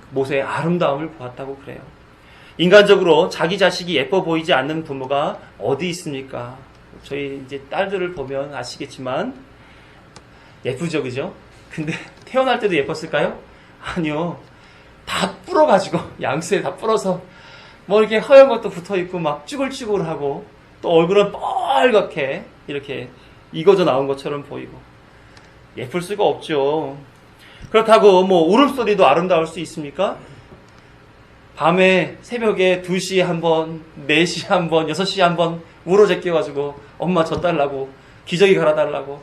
모세의 아름다움을 보았다고 그래요. 인간적으로 자기 자식이 예뻐 보이지 않는 부모가 어디 있습니까? 저희 이제 딸들을 보면 아시겠지만 예쁘죠, 그죠? 근데 태어날 때도 예뻤을까요? 아니요. 다 불어가지고 양수에 다 불어서 뭐 이렇게 허연 것도 붙어있고 막 쭈글쭈글하고 또 얼굴은 빨갛게 이렇게 익어져 나온 것처럼 보이고 예쁠 수가 없죠. 그렇다고 뭐 울음소리도 아름다울 수 있습니까? 밤에 새벽에 2시에 한 번, 4시에 한 번, 6시에 한 번 울어 제껴가지고 엄마 젖달라고 기저귀 갈아달라고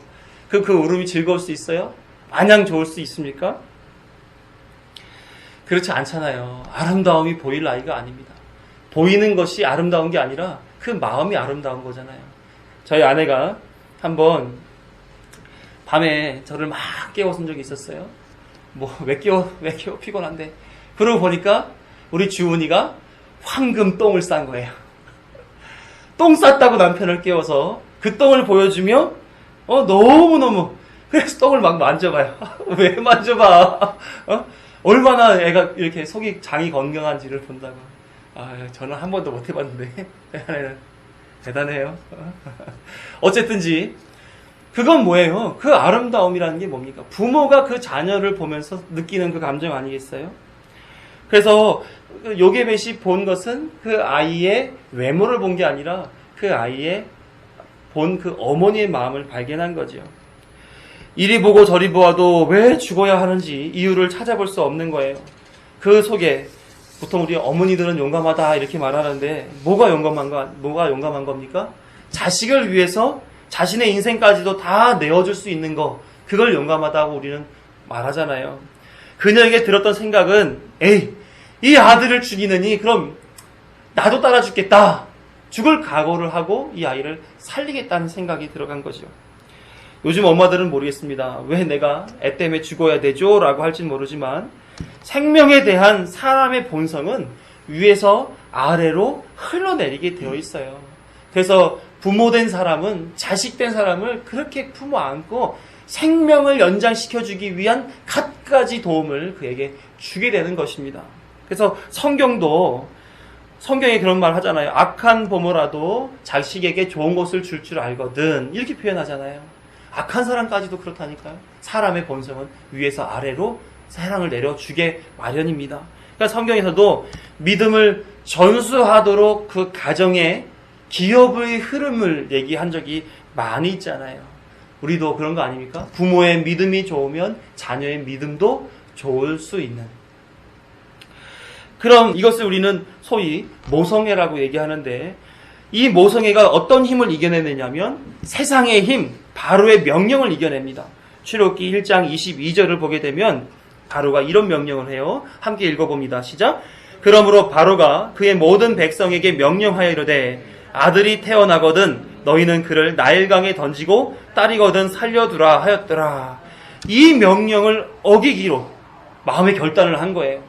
그 울음이 즐거울 수 있어요? 마냥 좋을 수 있습니까? 그렇지 않잖아요. 아름다움이 보일 나이가 아닙니다. 보이는 것이 아름다운 게 아니라 그 마음이 아름다운 거잖아요. 저희 아내가 한번 밤에 저를 막 깨워준 적이 있었어요. 왜 깨워 피곤한데. 그러고 보니까 우리 주은이가 황금 똥을 싼 거예요. 똥 쌌다고 남편을 깨워서 그 똥을 보여주며 너무너무 그래서 똥을 막 만져봐요. 왜 만져봐? 얼마나 애가 이렇게 속이 장이 건강한지를 본다고. 저는 한 번도 못 해봤는데 대단해요. 어쨌든지 그건 뭐예요? 그 아름다움이라는 게 뭡니까? 부모가 그 자녀를 보면서 느끼는 그 감정 아니겠어요? 그래서 요게벳이 본 것은 그 아이의 외모를 본 게 아니라 그 아이의 본 그 어머니의 마음을 발견한 거죠. 이리 보고 저리 보아도 왜 죽어야 하는지 이유를 찾아볼 수 없는 거예요. 그 속에 보통 우리 어머니들은 용감하다 이렇게 말하는데 뭐가 용감한 겁니까? 자식을 위해서 자신의 인생까지도 다 내어줄 수 있는 거, 그걸 용감하다고 우리는 말하잖아요. 그녀에게 들었던 생각은 이 아들을 죽이느니 그럼 나도 따라 죽겠다. 죽을 각오를 하고 이 아이를 살리겠다는 생각이 들어간 거죠. 요즘 엄마들은 모르겠습니다. 왜 내가 애 때문에 죽어야 되죠? 라고 할진 모르지만 생명에 대한 사람의 본성은 위에서 아래로 흘러내리게 되어 있어요. 그래서 부모된 사람은 자식된 사람을 그렇게 품어 안고 생명을 연장시켜주기 위한 갖가지 도움을 그에게 주게 되는 것입니다. 그래서 성경에 그런 말 하잖아요. 악한 부모라도 자식에게 좋은 것을 줄 줄 알거든. 이렇게 표현하잖아요. 악한 사람까지도 그렇다니까요. 사람의 본성은 위에서 아래로 사랑을 내려주게 마련입니다. 그러니까 성경에서도 믿음을 전수하도록 그 가정의 기업의 흐름을 얘기한 적이 많이 있잖아요. 우리도 그런 거 아닙니까? 부모의 믿음이 좋으면 자녀의 믿음도 좋을 수 있는. 그럼 이것을 우리는 소위 모성애라고 얘기하는데 이 모성애가 어떤 힘을 이겨내느냐면 세상의 힘, 바로의 명령을 이겨냅니다. 출애굽기 1장 22절을 보게 되면 바로가 이런 명령을 해요. 함께 읽어봅니다. 시작. 그러므로 바로가 그의 모든 백성에게 명령하여 이르되 아들이 태어나거든 너희는 그를 나일강에 던지고 딸이거든 살려두라 하였더라. 이 명령을 어기기로 마음의 결단을 한 거예요.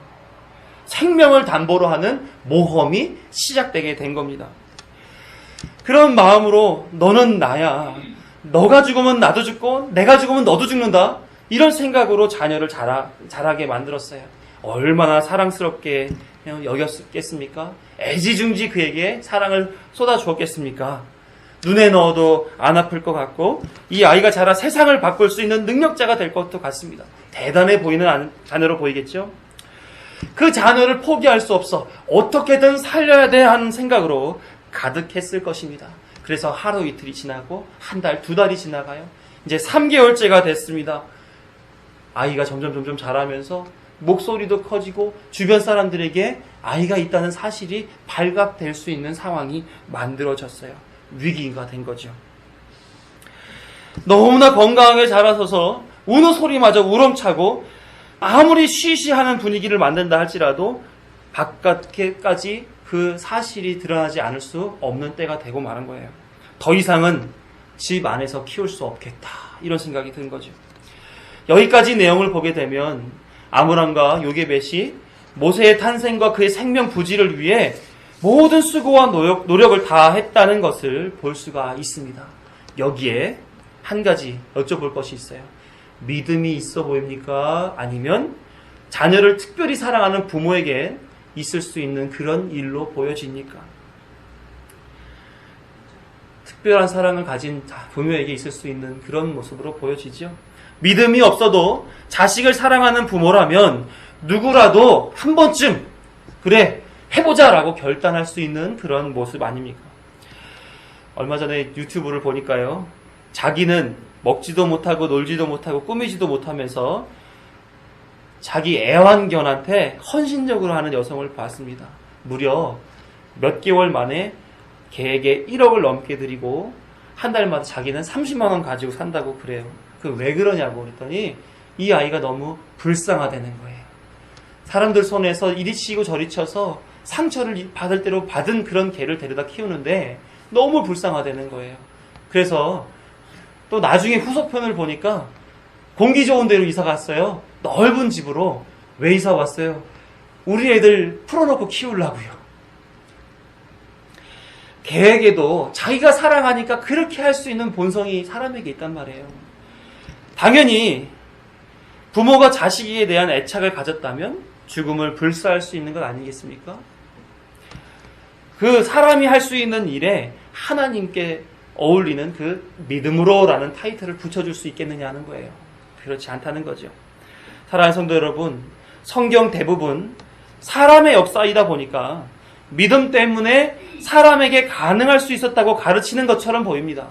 생명을 담보로 하는 모험이 시작되게 된 겁니다. 그런 마음으로 너는 나야. 너가 죽으면 나도 죽고 내가 죽으면 너도 죽는다. 이런 생각으로 자녀를 자라게 만들었어요. 얼마나 사랑스럽게 여겼겠습니까? 애지중지 그에게 사랑을 쏟아주었겠습니까? 눈에 넣어도 안 아플 것 같고 이 아이가 자라 세상을 바꿀 수 있는 능력자가 될 것도 같습니다. 대단해 보이는 자녀로 보이겠죠? 그 자녀를 포기할 수 없어. 어떻게든 살려야 돼 하는 생각으로 가득했을 것입니다. 그래서 하루 이틀이 지나고 한 달, 두 달이 지나가요. 이제 3개월째가 됐습니다. 아이가 점점 자라면서 목소리도 커지고 주변 사람들에게 아이가 있다는 사실이 발각될 수 있는 상황이 만들어졌어요. 위기가 된 거죠. 너무나 건강하게 자라서서 우는 소리마저 우렁차고 아무리 쉬쉬하는 분위기를 만든다 할지라도 바깥에까지 그 사실이 드러나지 않을 수 없는 때가 되고 마는 거예요. 더 이상은 집 안에서 키울 수 없겠다. 이런 생각이 든 거죠. 여기까지 내용을 보게 되면 아므람과 요게벳이 모세의 탄생과 그의 생명 부지를 위해 모든 수고와 노력을 다 했다는 것을 볼 수가 있습니다. 여기에 한 가지 여쭤볼 것이 있어요. 믿음이 있어 보입니까? 아니면 자녀를 특별히 사랑하는 부모에게 있을 수 있는 그런 일로 보여집니까? 특별한 사랑을 가진 부모에게 있을 수 있는 그런 모습으로 보여지죠. 믿음이 없어도 자식을 사랑하는 부모라면 누구라도 한 번쯤 그래 해보자라고 결단할 수 있는 그런 모습 아닙니까? 얼마 전에 유튜브를 보니까요. 자기는 먹지도 못하고 놀지도 못하고 꾸미지도 못하면서 자기 애완견한테 헌신적으로 하는 여성을 봤습니다. 무려 몇 개월 만에 개에게 1억을 넘게 드리고 한 달마다 자기는 30만 원 가지고 산다고 그래요. 그 왜 그러냐고 그랬더니 이 아이가 너무 불쌍하다는 거예요. 사람들 손에서 이리 치고 저리 쳐서 상처를 받을 대로 받은 그런 개를 데려다 키우는데 너무 불쌍하다는 거예요. 그래서 또 나중에 후속편을 보니까 공기 좋은 데로 이사 갔어요. 넓은 집으로. 왜 이사 왔어요? 우리 애들 풀어놓고 키우려고요. 개에게도 자기가 사랑하니까 그렇게 할 수 있는 본성이 사람에게 있단 말이에요. 당연히 부모가 자식에 대한 애착을 가졌다면 죽음을 불사할 수 있는 것 아니겠습니까? 그 사람이 할 수 있는 일에 하나님께 어울리는 그 믿음으로라는 타이틀을 붙여줄 수 있겠느냐 하는 거예요. 그렇지 않다는 거죠. 사랑하는 성도 여러분, 성경 대부분 사람의 역사이다 보니까 믿음 때문에 사람에게 가능할 수 있었다고 가르치는 것처럼 보입니다.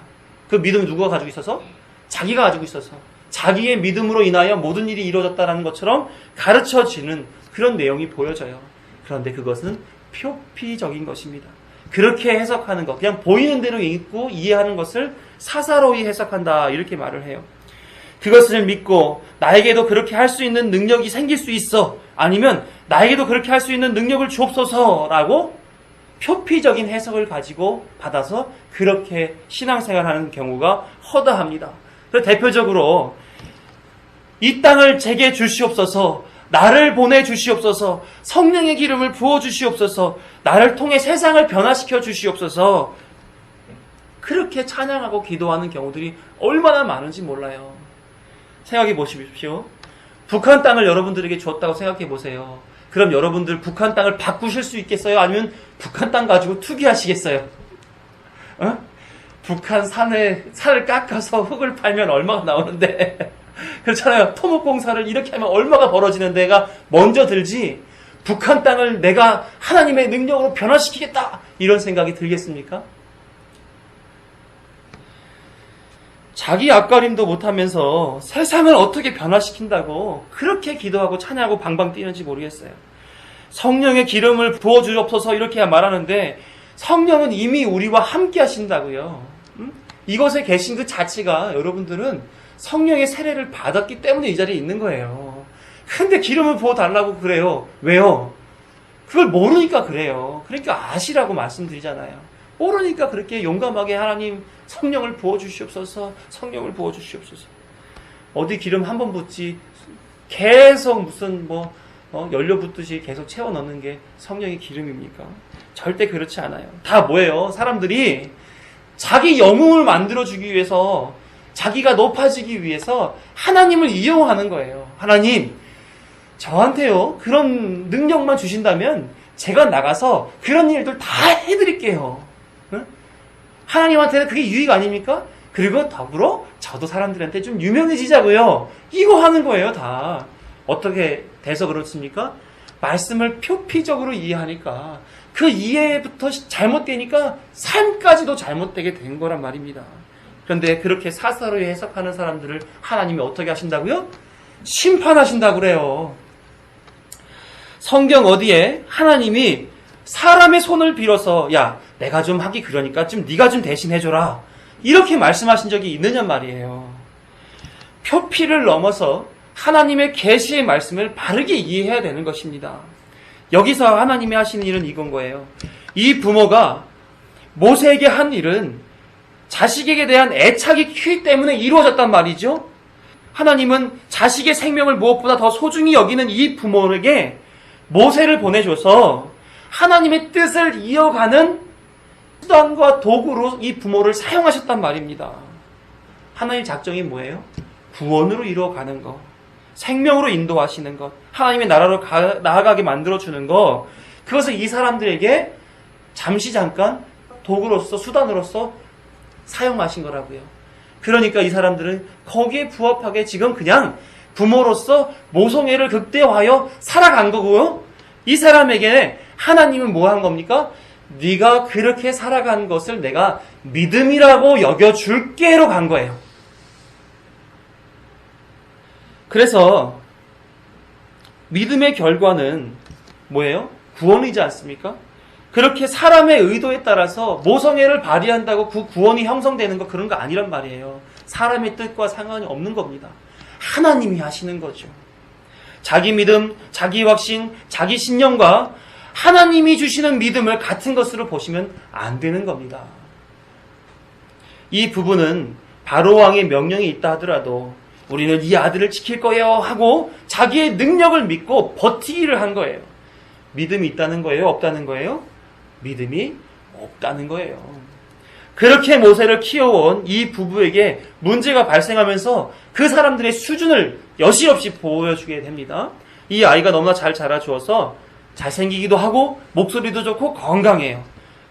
그 믿음 누가 가지고 있어서? 자기가 가지고 있어서. 자기의 믿음으로 인하여 모든 일이 이루어졌다는 것처럼 가르쳐지는 그런 내용이 보여져요. 그런데 그것은 표피적인 것입니다. 그렇게 해석하는 것, 그냥 보이는 대로 읽고 이해하는 것을 사사로이 해석한다, 이렇게 말을 해요. 그것을 믿고 나에게도 그렇게 할 수 있는 능력이 생길 수 있어, 아니면 나에게도 그렇게 할 수 있는 능력을 주옵소서라고 표피적인 해석을 가지고 받아서 그렇게 신앙생활하는 경우가 허다합니다. 그래서 대표적으로 이 땅을 제게 주시옵소서, 나를 보내주시옵소서, 성령의 기름을 부어주시옵소서, 나를 통해 세상을 변화시켜 주시옵소서, 그렇게 찬양하고 기도하는 경우들이 얼마나 많은지 몰라요. 생각해 보십시오. 북한 땅을 여러분들에게 주었다고 생각해 보세요. 그럼 여러분들 북한 땅을 바꾸실 수 있겠어요? 아니면 북한 땅 가지고 투기하시겠어요? 북한 산을 깎아서 흙을 팔면 얼마가 나오는데 그렇잖아요. 토목공사를 이렇게 하면 얼마가 벌어지는 데가 먼저 들지, 북한 땅을 내가 하나님의 능력으로 변화시키겠다, 이런 생각이 들겠습니까? 자기 앞가림도 못하면서 세상을 어떻게 변화시킨다고 그렇게 기도하고 찬양하고 방방 뛰는지 모르겠어요. 성령의 기름을 부어주옵소서 이렇게 말하는데 성령은 이미 우리와 함께 하신다고요. 이곳에 계신 그 자체가 여러분들은 성령의 세례를 받았기 때문에 이 자리에 있는 거예요. 근데 기름을 부어달라고 그래요. 왜요? 그걸 모르니까 그래요. 그러니까 아시라고 말씀드리잖아요. 모르니까 그렇게 용감하게 하나님 성령을 부어주시옵소서, 성령을 부어주시옵소서. 어디 기름 한 번 붓지 계속 무슨 연료 붓듯이 계속 채워 넣는 게 성령의 기름입니까? 절대 그렇지 않아요. 다 뭐예요? 사람들이 자기 영웅을 만들어주기 위해서, 자기가 높아지기 위해서 하나님을 이용하는 거예요. 하나님, 저한테요 그런 능력만 주신다면 제가 나가서 그런 일들 다 해드릴게요. 응? 하나님한테는 그게 유익 아닙니까? 그리고 더불어 저도 사람들한테 좀 유명해지자고요. 이거 하는 거예요. 다. 어떻게 돼서 그렇습니까? 말씀을 표피적으로 이해하니까 그 이해부터 잘못되니까 삶까지도 잘못되게 된 거란 말입니다. 그런데 그렇게 사사로이 해석하는 사람들을 하나님이 어떻게 하신다고요? 심판하신다고 그래요. 성경 어디에 하나님이 사람의 손을 빌어서 야, 내가 좀 하기 그러니까 좀 네가 좀 대신 해줘라, 이렇게 말씀하신 적이 있느냐 말이에요. 표피를 넘어서 하나님의 계시의 말씀을 바르게 이해해야 되는 것입니다. 여기서 하나님이 하시는 일은 이건 거예요. 이 부모가 모세에게 한 일은 자식에게 대한 애착이 크기 때문에 이루어졌단 말이죠. 하나님은 자식의 생명을 무엇보다 더 소중히 여기는 이 부모에게 모세를 보내줘서 하나님의 뜻을 이어가는 수단과 도구로 이 부모를 사용하셨단 말입니다. 하나님의 작정이 뭐예요? 구원으로 이루어가는 것, 생명으로 인도하시는 것, 하나님의 나라로 나아가게 만들어주는 것, 그것을 이 사람들에게 잠시 잠깐 도구로서, 수단으로서 사용하신 거라고요. 그러니까 이 사람들은 거기에 부합하게 지금 그냥 부모로서 모성애를 극대화하여 살아간 거고요. 이 사람에게 하나님은 뭐 한 겁니까? 네가 그렇게 살아간 것을 내가 믿음이라고 여겨줄게로 간 거예요. 그래서 믿음의 결과는 뭐예요? 구원이지 않습니까? 그렇게 사람의 의도에 따라서 모성애를 발휘한다고 그 구원이 형성되는 거, 그런 거 아니란 말이에요. 사람의 뜻과 상관이 없는 겁니다. 하나님이 하시는 거죠. 자기 믿음, 자기 확신, 자기 신념과 하나님이 주시는 믿음을 같은 것으로 보시면 안 되는 겁니다. 이 부부는 바로왕의 명령이 있다 하더라도 우리는 이 아들을 지킬 거예요 하고 자기의 능력을 믿고 버티기를 한 거예요. 믿음이 있다는 거예요? 없다는 거예요? 믿음이 없다는 거예요. 그렇게 모세를 키워온 이 부부에게 문제가 발생하면서 그 사람들의 수준을 여실없이 보여주게 됩니다. 이 아이가 너무나 잘 자라주어서 잘생기기도 하고 목소리도 좋고 건강해요.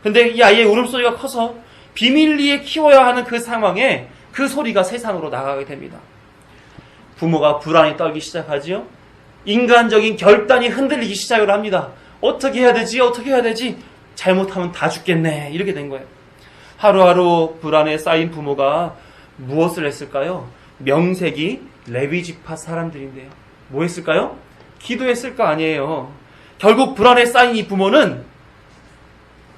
근데 이 아이의 울음소리가 커서 비밀리에 키워야 하는 그 상황에 그 소리가 세상으로 나가게 됩니다. 부모가 불안에 떨기 시작하지요. 인간적인 결단이 흔들리기 시작을 합니다. 어떻게 해야 되지? 어떻게 해야 되지? 잘못하면 다 죽겠네. 이렇게 된 거예요. 하루하루 불안에 쌓인 부모가 무엇을 했을까요? 명색이 레위지파 사람들인데요. 뭐 했을까요? 기도했을 거 아니에요. 결국 불안에 쌓인 이 부모는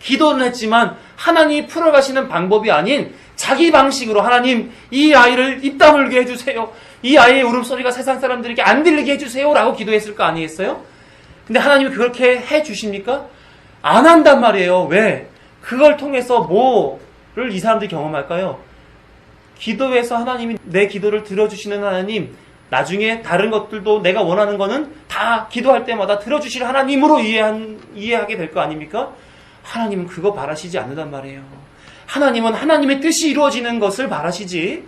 기도는 했지만 하나님이 풀어가시는 방법이 아닌 자기 방식으로 하나님 이 아이를 입 다물게 해주세요. 이 아이의 울음소리가 세상 사람들에게 안 들리게 해주세요 라고 기도했을 거 아니겠어요? 근데 하나님이 그렇게 해주십니까? 안 한단 말이에요. 왜? 그걸 통해서 뭐를 이 사람들이 경험할까요? 기도해서 하나님이 내 기도를 들어주시는 하나님, 나중에 다른 것들도 내가 원하는 거는 다 기도할 때마다 들어주실 하나님으로 이해하게 될 거 아닙니까? 하나님은 그거 바라시지 않는단 말이에요. 하나님은 하나님의 뜻이 이루어지는 것을 바라시지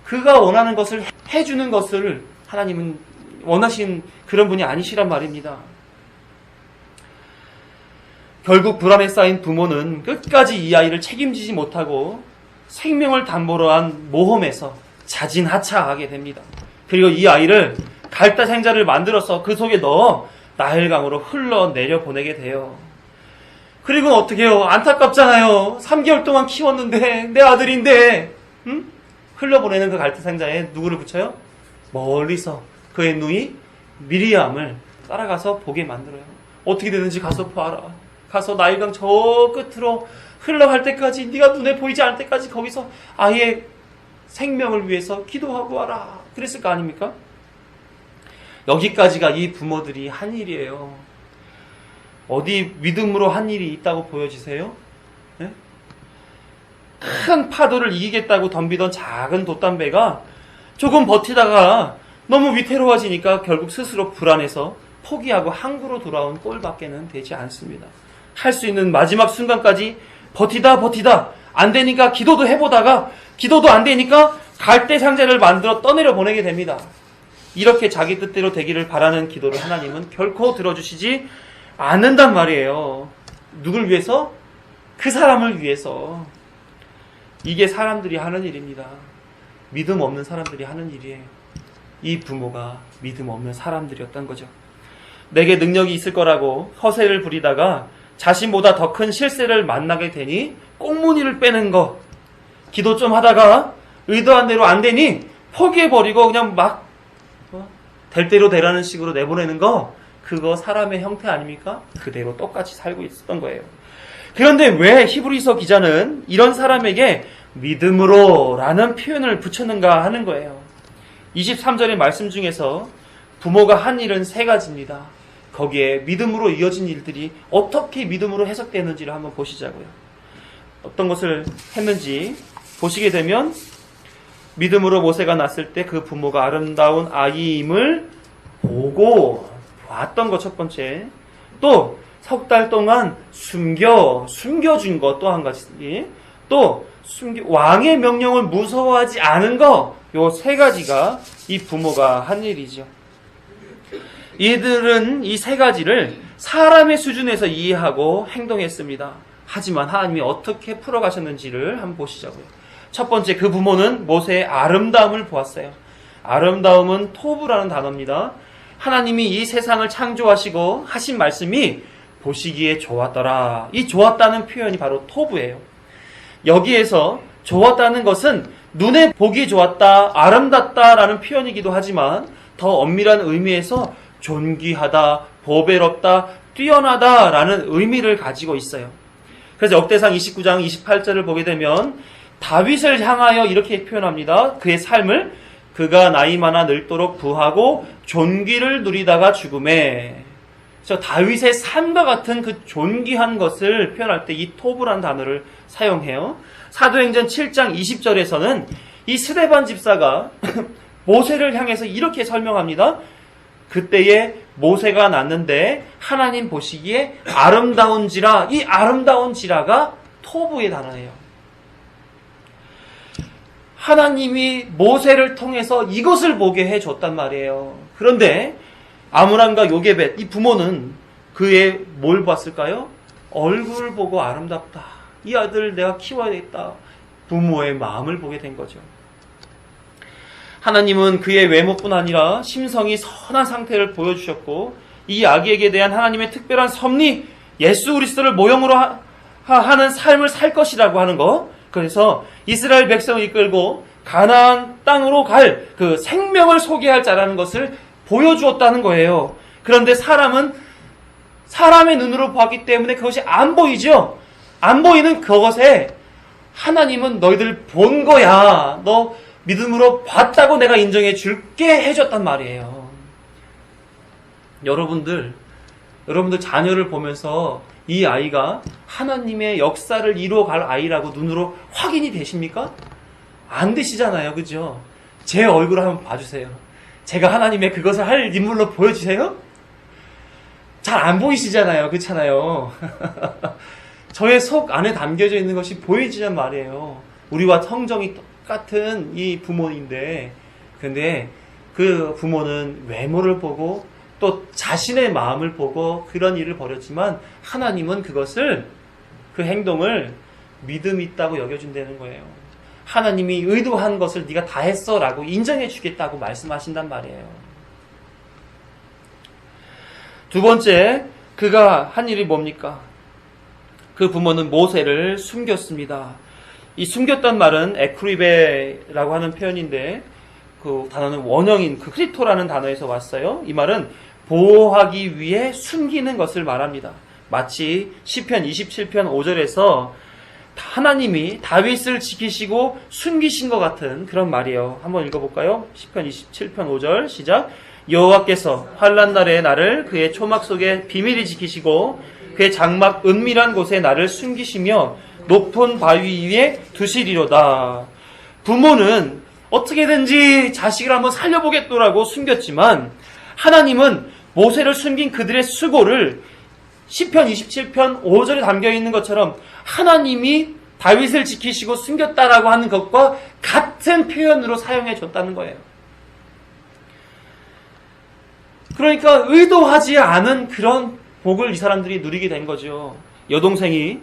그가 원하는 것을 해주는 것을 하나님은 원하신 그런 분이 아니시란 말입니다. 결국 불안에 쌓인 부모는 끝까지 이 아이를 책임지지 못하고 생명을 담보로 한 모험에서 자진하차하게 됩니다. 그리고 이 아이를 갈대상자를 만들어서 그 속에 넣어 나일강으로 흘러내려 보내게 돼요. 그리고 어떻게 해요? 안타깝잖아요. 3개월 동안 키웠는데 내 아들인데 흘려보내는 그 갈대상자에 누구를 붙여요? 멀리서 그의 누이 미리암을 따라가서 보게 만들어요. 어떻게 되는지 가서 봐라. 가서 나일강 저 끝으로 흘러갈 때까지 네가 눈에 보이지 않을 때까지 거기서 아이의 생명을 위해서 기도하고 와라. 그랬을 거 아닙니까? 여기까지가 이 부모들이 한 일이에요. 어디 믿음으로 한 일이 있다고 보여지세요? 네? 큰 파도를 이기겠다고 덤비던 작은 돛담배가 조금 버티다가 너무 위태로워지니까 결국 스스로 불안해서 포기하고 항구로 돌아온 꼴밖에는 되지 않습니다. 할 수 있는 마지막 순간까지 버티다 안 되니까 기도도 해보다가 기도도 안 되니까 갈대상자를 만들어 떠내려 보내게 됩니다. 이렇게 자기 뜻대로 되기를 바라는 기도를 하나님은 결코 들어주시지 않는단 말이에요. 누굴 위해서? 그 사람을 위해서. 이게 사람들이 하는 일입니다. 믿음 없는 사람들이 하는 일이에요. 이 부모가 믿음 없는 사람들이었던 거죠. 내게 능력이 있을 거라고 허세를 부리다가 자신보다 더 큰 실세를 만나게 되니 꽁무니를 빼는 거. 기도 좀 하다가 의도한 대로 안 되니 포기해버리고 그냥 막 될 대로 되라는 식으로 내보내는 거. 그거 사람의 형태 아닙니까? 그대로 똑같이 살고 있었던 거예요. 그런데 왜 히브리서 기자는 이런 사람에게 믿음으로 라는 표현을 붙였는가 하는 거예요. 23절의 말씀 중에서 부모가 한 일은 3가지입니다. 거기에 믿음으로 이어진 일들이 어떻게 믿음으로 해석되는지를 한번 보시자고요. 어떤 것을 했는지 보시게 되면 믿음으로 모세가 낳았을 때 그 부모가 아름다운 아이임을 보고 봤던 것 첫 번째. 또 석 달 동안 숨겨준 것 또 한 가지. 또 왕의 명령을 무서워하지 않은 것. 요 3가지가 이 부모가 한 일이죠. 이들은 이 3가지를 사람의 수준에서 이해하고 행동했습니다. 하지만 하나님이 어떻게 풀어가셨는지를 한번 보시자고요. 첫 번째, 그 부모는 모세의 아름다움을 보았어요. 아름다움은 토부라는 단어입니다. 하나님이 이 세상을 창조하시고 하신 말씀이 보시기에 좋았더라. 이 좋았다는 표현이 바로 토부예요. 여기에서 좋았다는 것은 눈에 보기 좋았다, 아름답다라는 표현이기도 하지만 더 엄밀한 의미에서 존귀하다, 보배롭다, 뛰어나다라는 의미를 가지고 있어요. 그래서 역대상 29장 28절을 보게 되면 다윗을 향하여 이렇게 표현합니다. 그의 삶을 그가 나이 많아 늙도록 부하고 존귀를 누리다가 죽음에. 저 다윗의 삶과 같은 그 존귀한 것을 표현할 때 이 토브라는 단어를 사용해요. 사도행전 7장 20절에서는 이 스데반 집사가 모세를 향해서 이렇게 설명합니다. 그때에 모세가 났는데 하나님 보시기에 아름다운지라, 이 아름다운지라가 토브의 단어예요. 하나님이 모세를 통해서 이것을 보게 해줬단 말이에요. 그런데 아므람과 요게벳 이 부모는 그의 뭘 봤을까요? 얼굴을 보고 아름답다. 이 아들을 내가 키워야겠다. 부모의 마음을 보게 된 거죠. 하나님은 그의 외모뿐 아니라 심성이 선한 상태를 보여주셨고 이 아기에게 대한 하나님의 특별한 섭리, 예수 그리스도를 모형으로 하는 삶을 살 것이라고 하는 거. 그래서 이스라엘 백성을 이끌고 가나안 땅으로 갈 그 생명을 소개할 자라는 것을 보여주었다는 거예요. 그런데 사람은 사람의 눈으로 봤기 때문에 그것이 안 보이죠. 안 보이는 그것에 하나님은 너희들 본 거야. 너 믿음으로 봤다고 내가 인정해 줄게 해줬단 말이에요. 여러분들 자녀를 보면서 이 아이가 하나님의 역사를 이루어갈 아이라고 눈으로 확인이 되십니까? 안 되시잖아요. 그죠? 제 얼굴을 한번 봐주세요. 제가 하나님의 그것을 할 인물로 보여주세요? 잘 안 보이시잖아요. 그렇잖아요. 저의 속 안에 담겨져 있는 것이 보이지란 말이에요. 우리와 성정이 똑같은 이 부모인데, 근데 그 부모는 외모를 보고 또 자신의 마음을 보고 그런 일을 벌였지만 하나님은 그것을, 그 행동을 믿음이 있다고 여겨준다는 거예요. 하나님이 의도한 것을 네가 다 했어 라고 인정해 주겠다고 말씀하신단 말이에요. 두 번째, 그가 한 일이 뭡니까? 그 부모는 모세를 숨겼습니다. 이 숨겼단 말은 에크리베라고 하는 표현인데 그 단어는 원형인 그 크리토라는 단어에서 왔어요. 이 말은 보호하기 위해 숨기는 것을 말합니다. 마치 시편 27편 5절에서 하나님이 다윗을 지키시고 숨기신 것 같은 그런 말이에요. 한번 읽어볼까요? 시편 27편 5절 시작. 여호와께서 환난 날에 나를 그의 초막 속에 비밀히 지키시고 그의 장막 은밀한 곳에 나를 숨기시며 높은 바위 위에 두시리로다. 부모는 어떻게든지 자식을 한번 살려보겠노라고 숨겼지만 하나님은 모세를 숨긴 그들의 수고를 시편 27편 5절에 담겨있는 것처럼 하나님이 다윗을 지키시고 숨겼다라고 하는 것과 같은 표현으로 사용해 줬다는 거예요. 그러니까 의도하지 않은 그런 복을 이 사람들이 누리게 된 거죠. 여동생이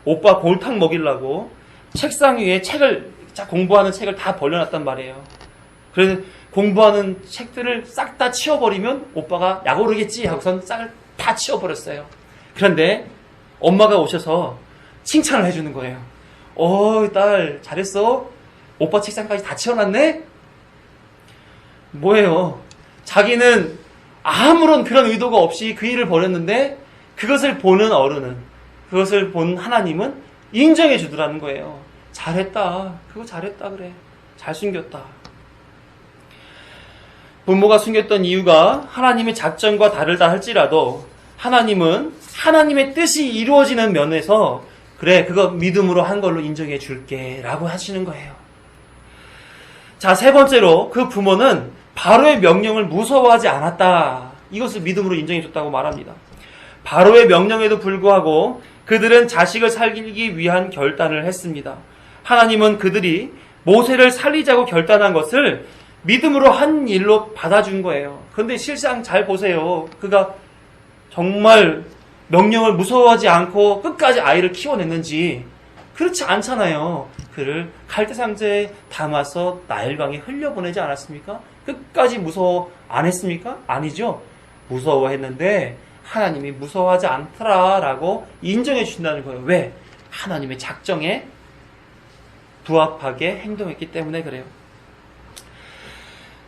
오빠 골탕 먹이려고 책상 위에 책을, 공부하는 책을 다 벌려놨단 말이에요. 그래서 공부하는 책들을 싹 다 치워버리면 오빠가 약 오르겠지 하고선 싹을 다 치워버렸어요. 그런데 엄마가 오셔서 칭찬을 해주는 거예요. 딸 잘했어. 오빠 책상까지 다 치워놨네. 뭐예요? 자기는 아무런 그런 의도가 없이 그 일을 벌였는데 그것을 보는 어른은, 그것을 본 하나님은 인정해 주더라는 거예요. 잘했다. 그거 잘했다 그래. 잘 숨겼다. 부모가 숨겼던 이유가 하나님의 작전과 다르다 할지라도 하나님은 하나님의 뜻이 이루어지는 면에서 그래 그거 믿음으로 한 걸로 인정해 줄게 라고 하시는 거예요. 자, 세 번째로 그 부모는 바로의 명령을 무서워하지 않았다. 이것을 믿음으로 인정해 줬다고 말합니다. 바로의 명령에도 불구하고 그들은 자식을 살리기 위한 결단을 했습니다. 하나님은 그들이 모세를 살리자고 결단한 것을 믿음으로 한 일로 받아준 거예요. 그런데 실상 잘 보세요. 그가 정말 명령을 무서워하지 않고 끝까지 아이를 키워냈는지 그렇지 않잖아요. 그를 갈대 상자에 담아서 나일강에 흘려보내지 않았습니까? 끝까지 무서워 안 했습니까? 아니죠. 무서워했는데 하나님이 무서워하지 않더라라고 인정해 주신다는 거예요. 왜? 하나님의 작정에 부합하게 행동했기 때문에 그래요.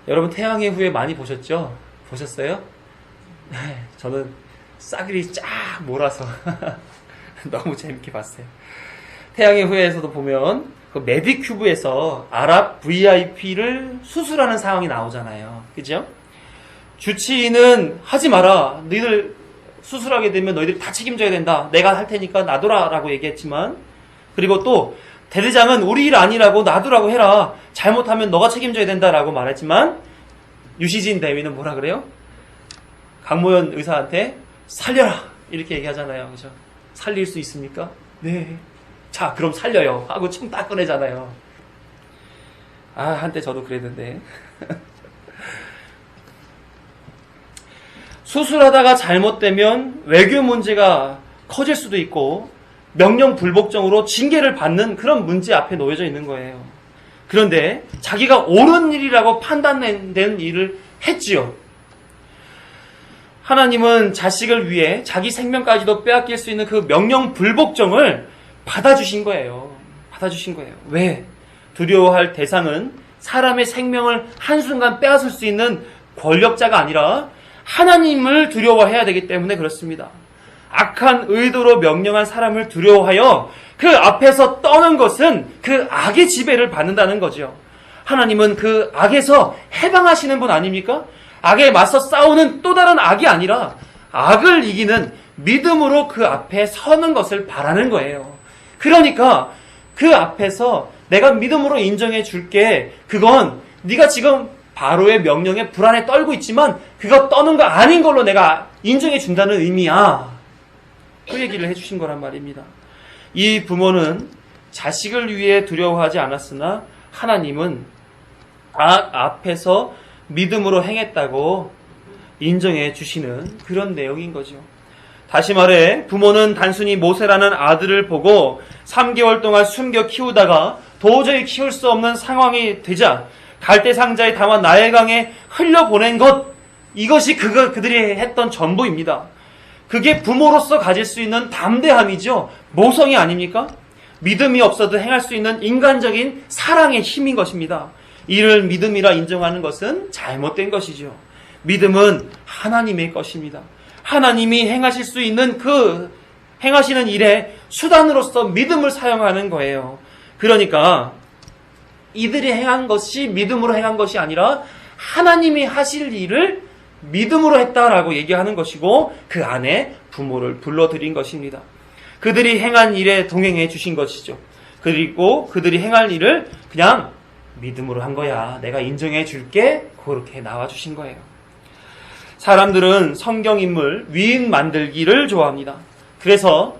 여러분 태양의 후예 많이 보셨죠? 보셨어요? 네, 저는 싸그리 쫙 몰아서 너무 재밌게 봤어요. 태양의 후예에서도 보면 그 메디큐브에서 아랍 VIP를 수술하는 상황이 나오잖아요. 그죠? 주치의는 하지 마라. 너희들 수술하게 되면 너희들이 다 책임져야 된다. 내가 할 테니까 놔둬라 라고 얘기했지만, 그리고 또 대대장은 우리 일 아니라고 놔두라고 해라. 잘못하면 너가 책임져야 된다라고 말했지만, 유시진 대위는 뭐라 그래요? 강모현 의사한테 살려라 이렇게 얘기하잖아요. 그죠? 살릴 수 있습니까? 네. 자, 그럼 살려요 하고 총 딱 꺼내잖아요. 아, 한때 저도 그랬는데. 수술하다가 잘못되면 외교 문제가 커질 수도 있고 명령 불복종으로 징계를 받는 그런 문제 앞에 놓여져 있는 거예요. 그런데 자기가 옳은 일이라고 판단된 일을 했지요. 하나님은 자식을 위해 자기 생명까지도 빼앗길 수 있는 그 명령 불복종을 받아주신 거예요. 받아주신 거예요. 왜? 두려워할 대상은 사람의 생명을 한순간 빼앗을 수 있는 권력자가 아니라 하나님을 두려워해야 되기 때문에 그렇습니다. 악한 의도로 명령한 사람을 두려워하여 그 앞에서 떠는 것은 그 악의 지배를 받는다는 거죠. 하나님은 그 악에서 해방하시는 분 아닙니까? 악에 맞서 싸우는 또 다른 악이 아니라 악을 이기는 믿음으로 그 앞에 서는 것을 바라는 거예요. 그러니까 그 앞에서 내가 믿음으로 인정해 줄게. 그건 네가 지금 바로의 명령에 불안에 떨고 있지만 그거 떠는 거 아닌 걸로 내가 인정해 준다는 의미야. 그 얘기를 해주신 거란 말입니다. 이 부모는 자식을 위해 두려워하지 않았으나 하나님은 악 앞에서 믿음으로 행했다고 인정해 주시는 그런 내용인 거죠. 다시 말해 부모는 단순히 모세라는 아들을 보고 3개월 동안 숨겨 키우다가 도저히 키울 수 없는 상황이 되자 갈대 상자에 담아 나일강에 흘려보낸 것, 이것이 그들이 했던 전부입니다. 그게 부모로서 가질 수 있는 담대함이죠. 모성이 아닙니까? 믿음이 없어도 행할 수 있는 인간적인 사랑의 힘인 것입니다. 이를 믿음이라 인정하는 것은 잘못된 것이죠. 믿음은 하나님의 것입니다. 하나님이 행하실 수 있는 그 행하시는 일의 수단으로서 믿음을 사용하는 거예요. 그러니까 이들이 행한 것이 믿음으로 행한 것이 아니라 하나님이 하실 일을 믿음으로 했다라고 얘기하는 것이고 그 안에 부모를 불러들인 것입니다. 그들이 행한 일에 동행해 주신 것이죠. 그리고 그들이 행할 일을 그냥 믿음으로 한 거야. 내가 인정해 줄게. 그렇게 나와주신 거예요. 사람들은 성경 인물 위인 만들기를 좋아합니다. 그래서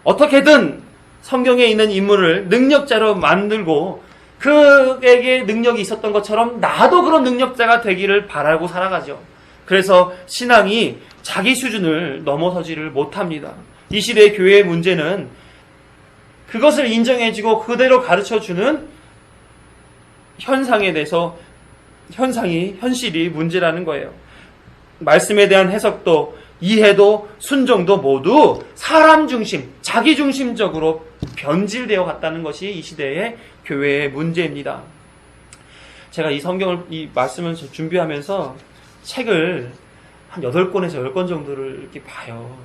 어떻게든 성경에 있는 인물을 능력자로 만들고 그에게 능력이 있었던 것처럼 나도 그런 능력자가 되기를 바라고 살아가죠. 그래서 신앙이 자기 수준을 넘어서지를 못합니다. 이 시대의 교회의 문제는 그것을 인정해주고 그대로 가르쳐주는 현실이 문제라는 거예요. 말씀에 대한 해석도 이해도 순종도 모두 사람 중심, 자기 중심적으로 변질되어 갔다는 것이 이 시대의 교회의 문제입니다. 제가 이 말씀을 준비하면서 책을 한 8권에서 10권 정도를 이렇게 봐요.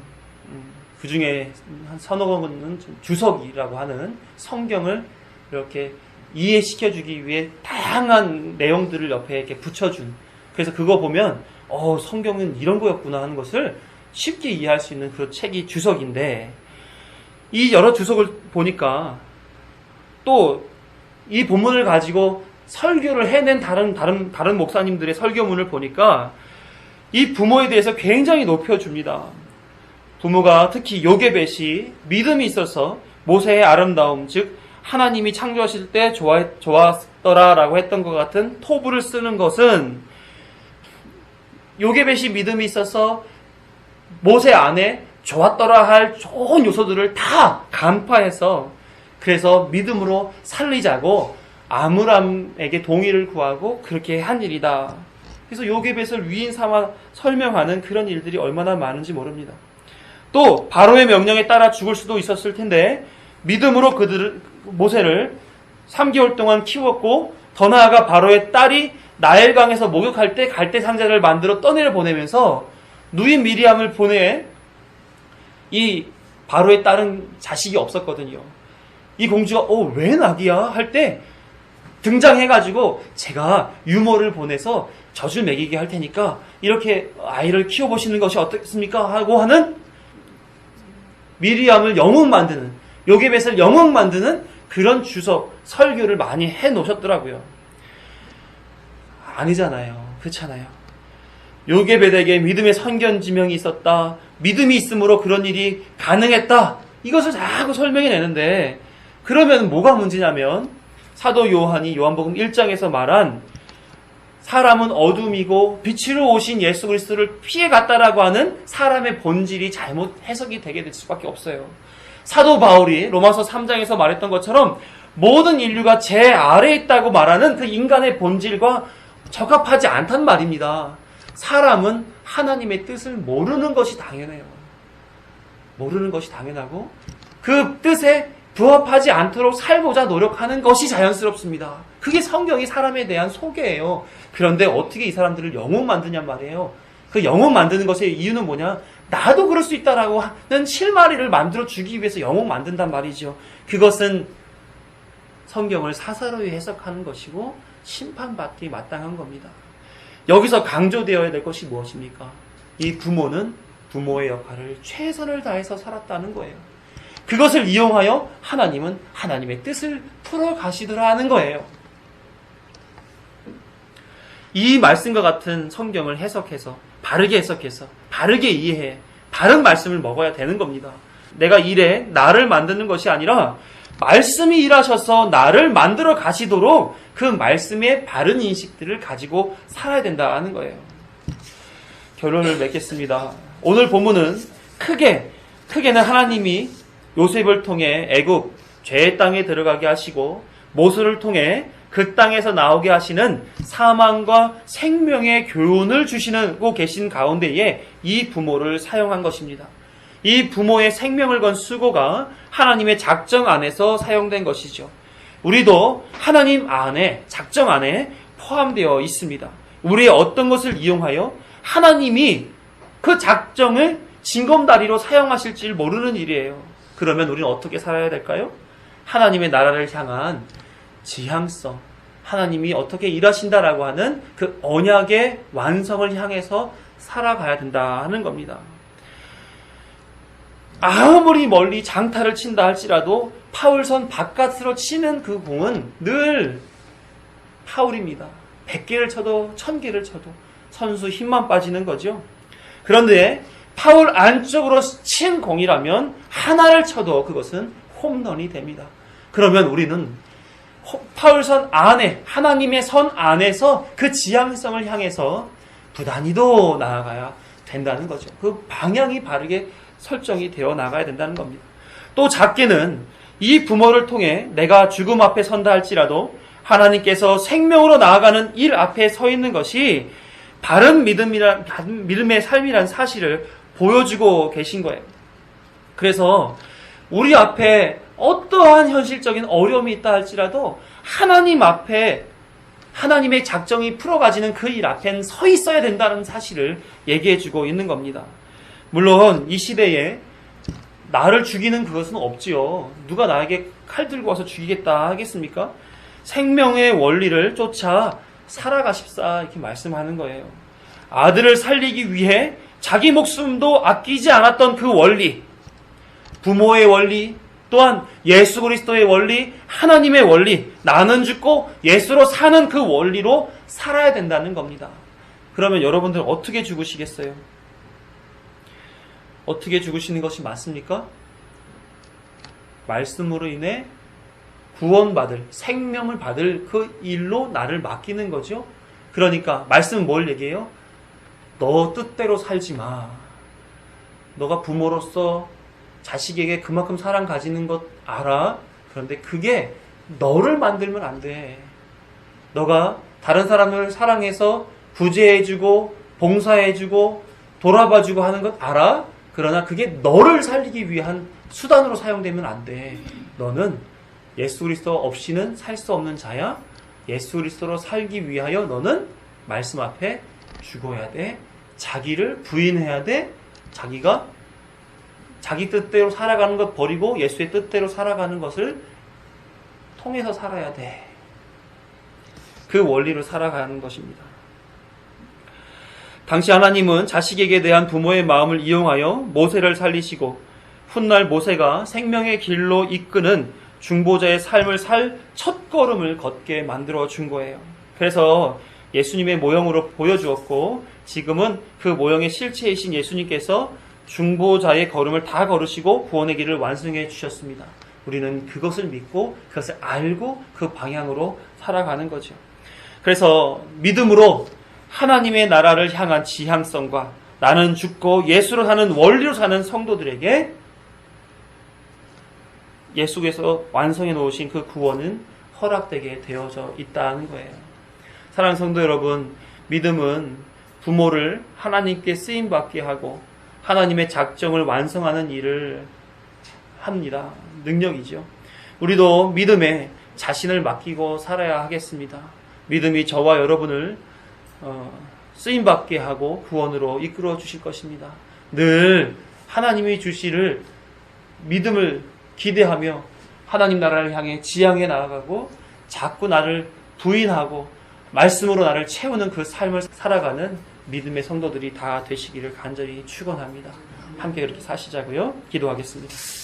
그 중에 한 서너 권은 주석이라고 하는 성경을 이렇게 이해시켜주기 위해 다양한 내용들을 옆에 이렇게 붙여준. 그래서 그거 보면, 성경은 이런 거였구나 하는 것을 쉽게 이해할 수 있는 그 책이 주석인데, 이 여러 주석을 보니까 또 이 본문을 가지고 설교를 해낸 다른 목사님들의 설교문을 보니까 이 부모에 대해서 굉장히 높여줍니다. 부모가 특히 요게벳이 믿음이 있어서 모세의 아름다움, 즉 하나님이 창조하실 때 좋았더라라고 했던 것 같은 토부를 쓰는 것은 요게벳이 믿음이 있어서 모세 안에 좋았더라 할 좋은 요소들을 다 간파해서 그래서 믿음으로 살리자고 아므람에게 동의를 구하고 그렇게 한 일이다. 그래서 요게벳을 위인 삼아 설명하는 그런 일들이 얼마나 많은지 모릅니다. 또 바로의 명령에 따라 죽을 수도 있었을 텐데 믿음으로 모세를 3개월 동안 키웠고 더 나아가 바로의 딸이 나일강에서 목욕할 때 갈대 상자를 만들어 떠내려 보내면서 누인 미리암을 보내. 이 바로의 딸은 자식이 없었거든요. 이 공주가 왜 낙이야? 할 때 등장해가지고 제가 유모를 보내서 젖을 먹이게 할 테니까 이렇게 아이를 키워보시는 것이 어떻습니까? 하고 하는 미리암을 영웅 만드는, 요게벳을 영웅 만드는 그런 주석, 설교를 많이 해 놓으셨더라고요. 아니잖아요. 그렇잖아요. 요게벳에게 믿음의 선견지명이 있었다. 믿음이 있으므로 그런 일이 가능했다. 이것을 자꾸 설명해 내는데, 그러면 뭐가 문제냐면 사도 요한이 요한복음 1장에서 말한 사람은 어둠이고 빛으로 오신 예수 그리스도를 피해갔다라고 하는 사람의 본질이 잘못 해석이 되게 될 수밖에 없어요. 사도 바울이 로마서 3장에서 말했던 것처럼 모든 인류가 제 아래에 있다고 말하는 그 인간의 본질과 적합하지 않단 말입니다. 사람은 하나님의 뜻을 모르는 것이 당연해요. 모르는 것이 당연하고 그 뜻에 부합하지 않도록 살고자 노력하는 것이 자연스럽습니다. 그게 성경이 사람에 대한 소개예요. 그런데 어떻게 이 사람들을 영웅 만드냔 말이에요. 그 영웅 만드는 것의 이유는 뭐냐? 나도 그럴 수 있다라고 하는 실마리를 만들어 주기 위해서 영웅 만든단 말이죠. 그것은 성경을 사사로이 해석하는 것이고 심판받기 마땅한 겁니다. 여기서 강조되어야 될 것이 무엇입니까? 이 부모는 부모의 역할을 최선을 다해서 살았다는 거예요. 그것을 이용하여 하나님은 하나님의 뜻을 풀어가시더라 하는 거예요. 이 말씀과 같은 성경을 해석해서 바르게 해석해서 바르게 이해해 바른 말씀을 먹어야 되는 겁니다. 내가 일해 나를 만드는 것이 아니라 말씀이 일하셔서 나를 만들어 가시도록 그 말씀의 바른 인식들을 가지고 살아야 된다는 거예요. 결론을 맺겠습니다. 오늘 본문은 크게는 하나님이 요셉을 통해 애굽 죄의 땅에 들어가게 하시고 모세를 통해 그 땅에서 나오게 하시는 사망과 생명의 교훈을 주시고 계신 가운데에 이 부모를 사용한 것입니다. 이 부모의 생명을 건 수고가 하나님의 작정 안에서 사용된 것이죠. 우리도 하나님 안에, 작정 안에 포함되어 있습니다. 우리의 어떤 것을 이용하여 하나님이 그 작정을 징검다리로 사용하실지 모르는 일이에요. 그러면 우리는 어떻게 살아야 될까요? 하나님의 나라를 향한 지향성, 하나님이 어떻게 일하신다라고 하는 그 언약의 완성을 향해서 살아가야 된다 하는 겁니다. 아무리 멀리 장타를 친다 할지라도 파울선 바깥으로 치는 그 공은 늘 파울입니다. 100개를 쳐도 1000개를 쳐도 선수 힘만 빠지는 거죠. 그런데 파울 안쪽으로 친 공이라면 하나를 쳐도 그것은 홈런이 됩니다. 그러면 우리는 파울선 안에, 하나님의 선 안에서 그 지향성을 향해서 부단히도 나아가야 된다는 거죠. 그 방향이 바르게 설정이 되어 나가야 된다는 겁니다. 또 작게는 이 부모를 통해 내가 죽음 앞에 선다 할지라도 하나님께서 생명으로 나아가는 일 앞에 서 있는 것이 바른 믿음의 삶이란 사실을 보여주고 계신 거예요. 그래서 우리 앞에 어떠한 현실적인 어려움이 있다 할지라도 하나님 앞에 하나님의 작정이 풀어가지는 그 일 앞엔 서 있어야 된다는 사실을 얘기해주고 있는 겁니다. 물론 이 시대에 나를 죽이는 그것은 없지요. 누가 나에게 칼 들고 와서 죽이겠다 하겠습니까? 생명의 원리를 쫓아 살아가십사 이렇게 말씀하는 거예요. 아들을 살리기 위해 자기 목숨도 아끼지 않았던 그 원리, 부모의 원리, 또한 예수 그리스도의 원리, 하나님의 원리, 나는 죽고 예수로 사는 그 원리로 살아야 된다는 겁니다. 그러면 여러분들 어떻게 죽으시겠어요? 어떻게 죽으시는 것이 맞습니까? 말씀으로 인해 구원받을, 생명을 받을 그 일로 나를 맡기는 거죠. 그러니까 말씀은 뭘 얘기해요? 너 뜻대로 살지 마. 너가 부모로서 자식에게 그만큼 사랑 가지는 것 알아. 그런데 그게 너를 만들면 안 돼. 너가 다른 사람을 사랑해서 구제해주고 봉사해주고 돌아봐주고 하는 것 알아. 그러나 그게 너를 살리기 위한 수단으로 사용되면 안 돼. 너는 예수 그리스도 없이는 살 수 없는 자야. 예수 그리스도로 살기 위하여 너는 말씀 앞에 죽어야 돼. 자기를 부인해야 돼. 자기가 자기 뜻대로 살아가는 것 버리고 예수의 뜻대로 살아가는 것을 통해서 살아야 돼. 그 원리로 살아가는 것입니다. 당시 하나님은 자식에게 대한 부모의 마음을 이용하여 모세를 살리시고 훗날 모세가 생명의 길로 이끄는 중보자의 삶을 살 첫걸음을 걷게 만들어 준 거예요. 그래서 예수님의 모형으로 보여주었고 지금은 그 모형의 실체이신 예수님께서 중보자의 걸음을 다 걸으시고 구원의 길을 완성해 주셨습니다. 우리는 그것을 믿고 그것을 알고 그 방향으로 살아가는 거죠. 그래서 믿음으로 하나님의 나라를 향한 지향성과 나는 죽고 예수로 사는 원리로 사는 성도들에게 예수께서 완성해 놓으신 그 구원은 허락되게 되어져 있다는 거예요. 사랑하는 성도 여러분, 믿음은 부모를 하나님께 쓰임받게 하고 하나님의 작정을 완성하는 일을 합니다. 능력이죠. 우리도 믿음에 자신을 맡기고 살아야 하겠습니다. 믿음이 저와 여러분을 쓰임받게 하고 구원으로 이끌어 주실 것입니다. 늘 하나님이 주시를 믿음을 기대하며 하나님 나라를 향해 지향해 나아가고 자꾸 나를 부인하고 말씀으로 나를 채우는 그 삶을 살아가는 믿음의 성도들이 다 되시기를 간절히 축원합니다. 함께 그렇게 사시자고요. 기도하겠습니다.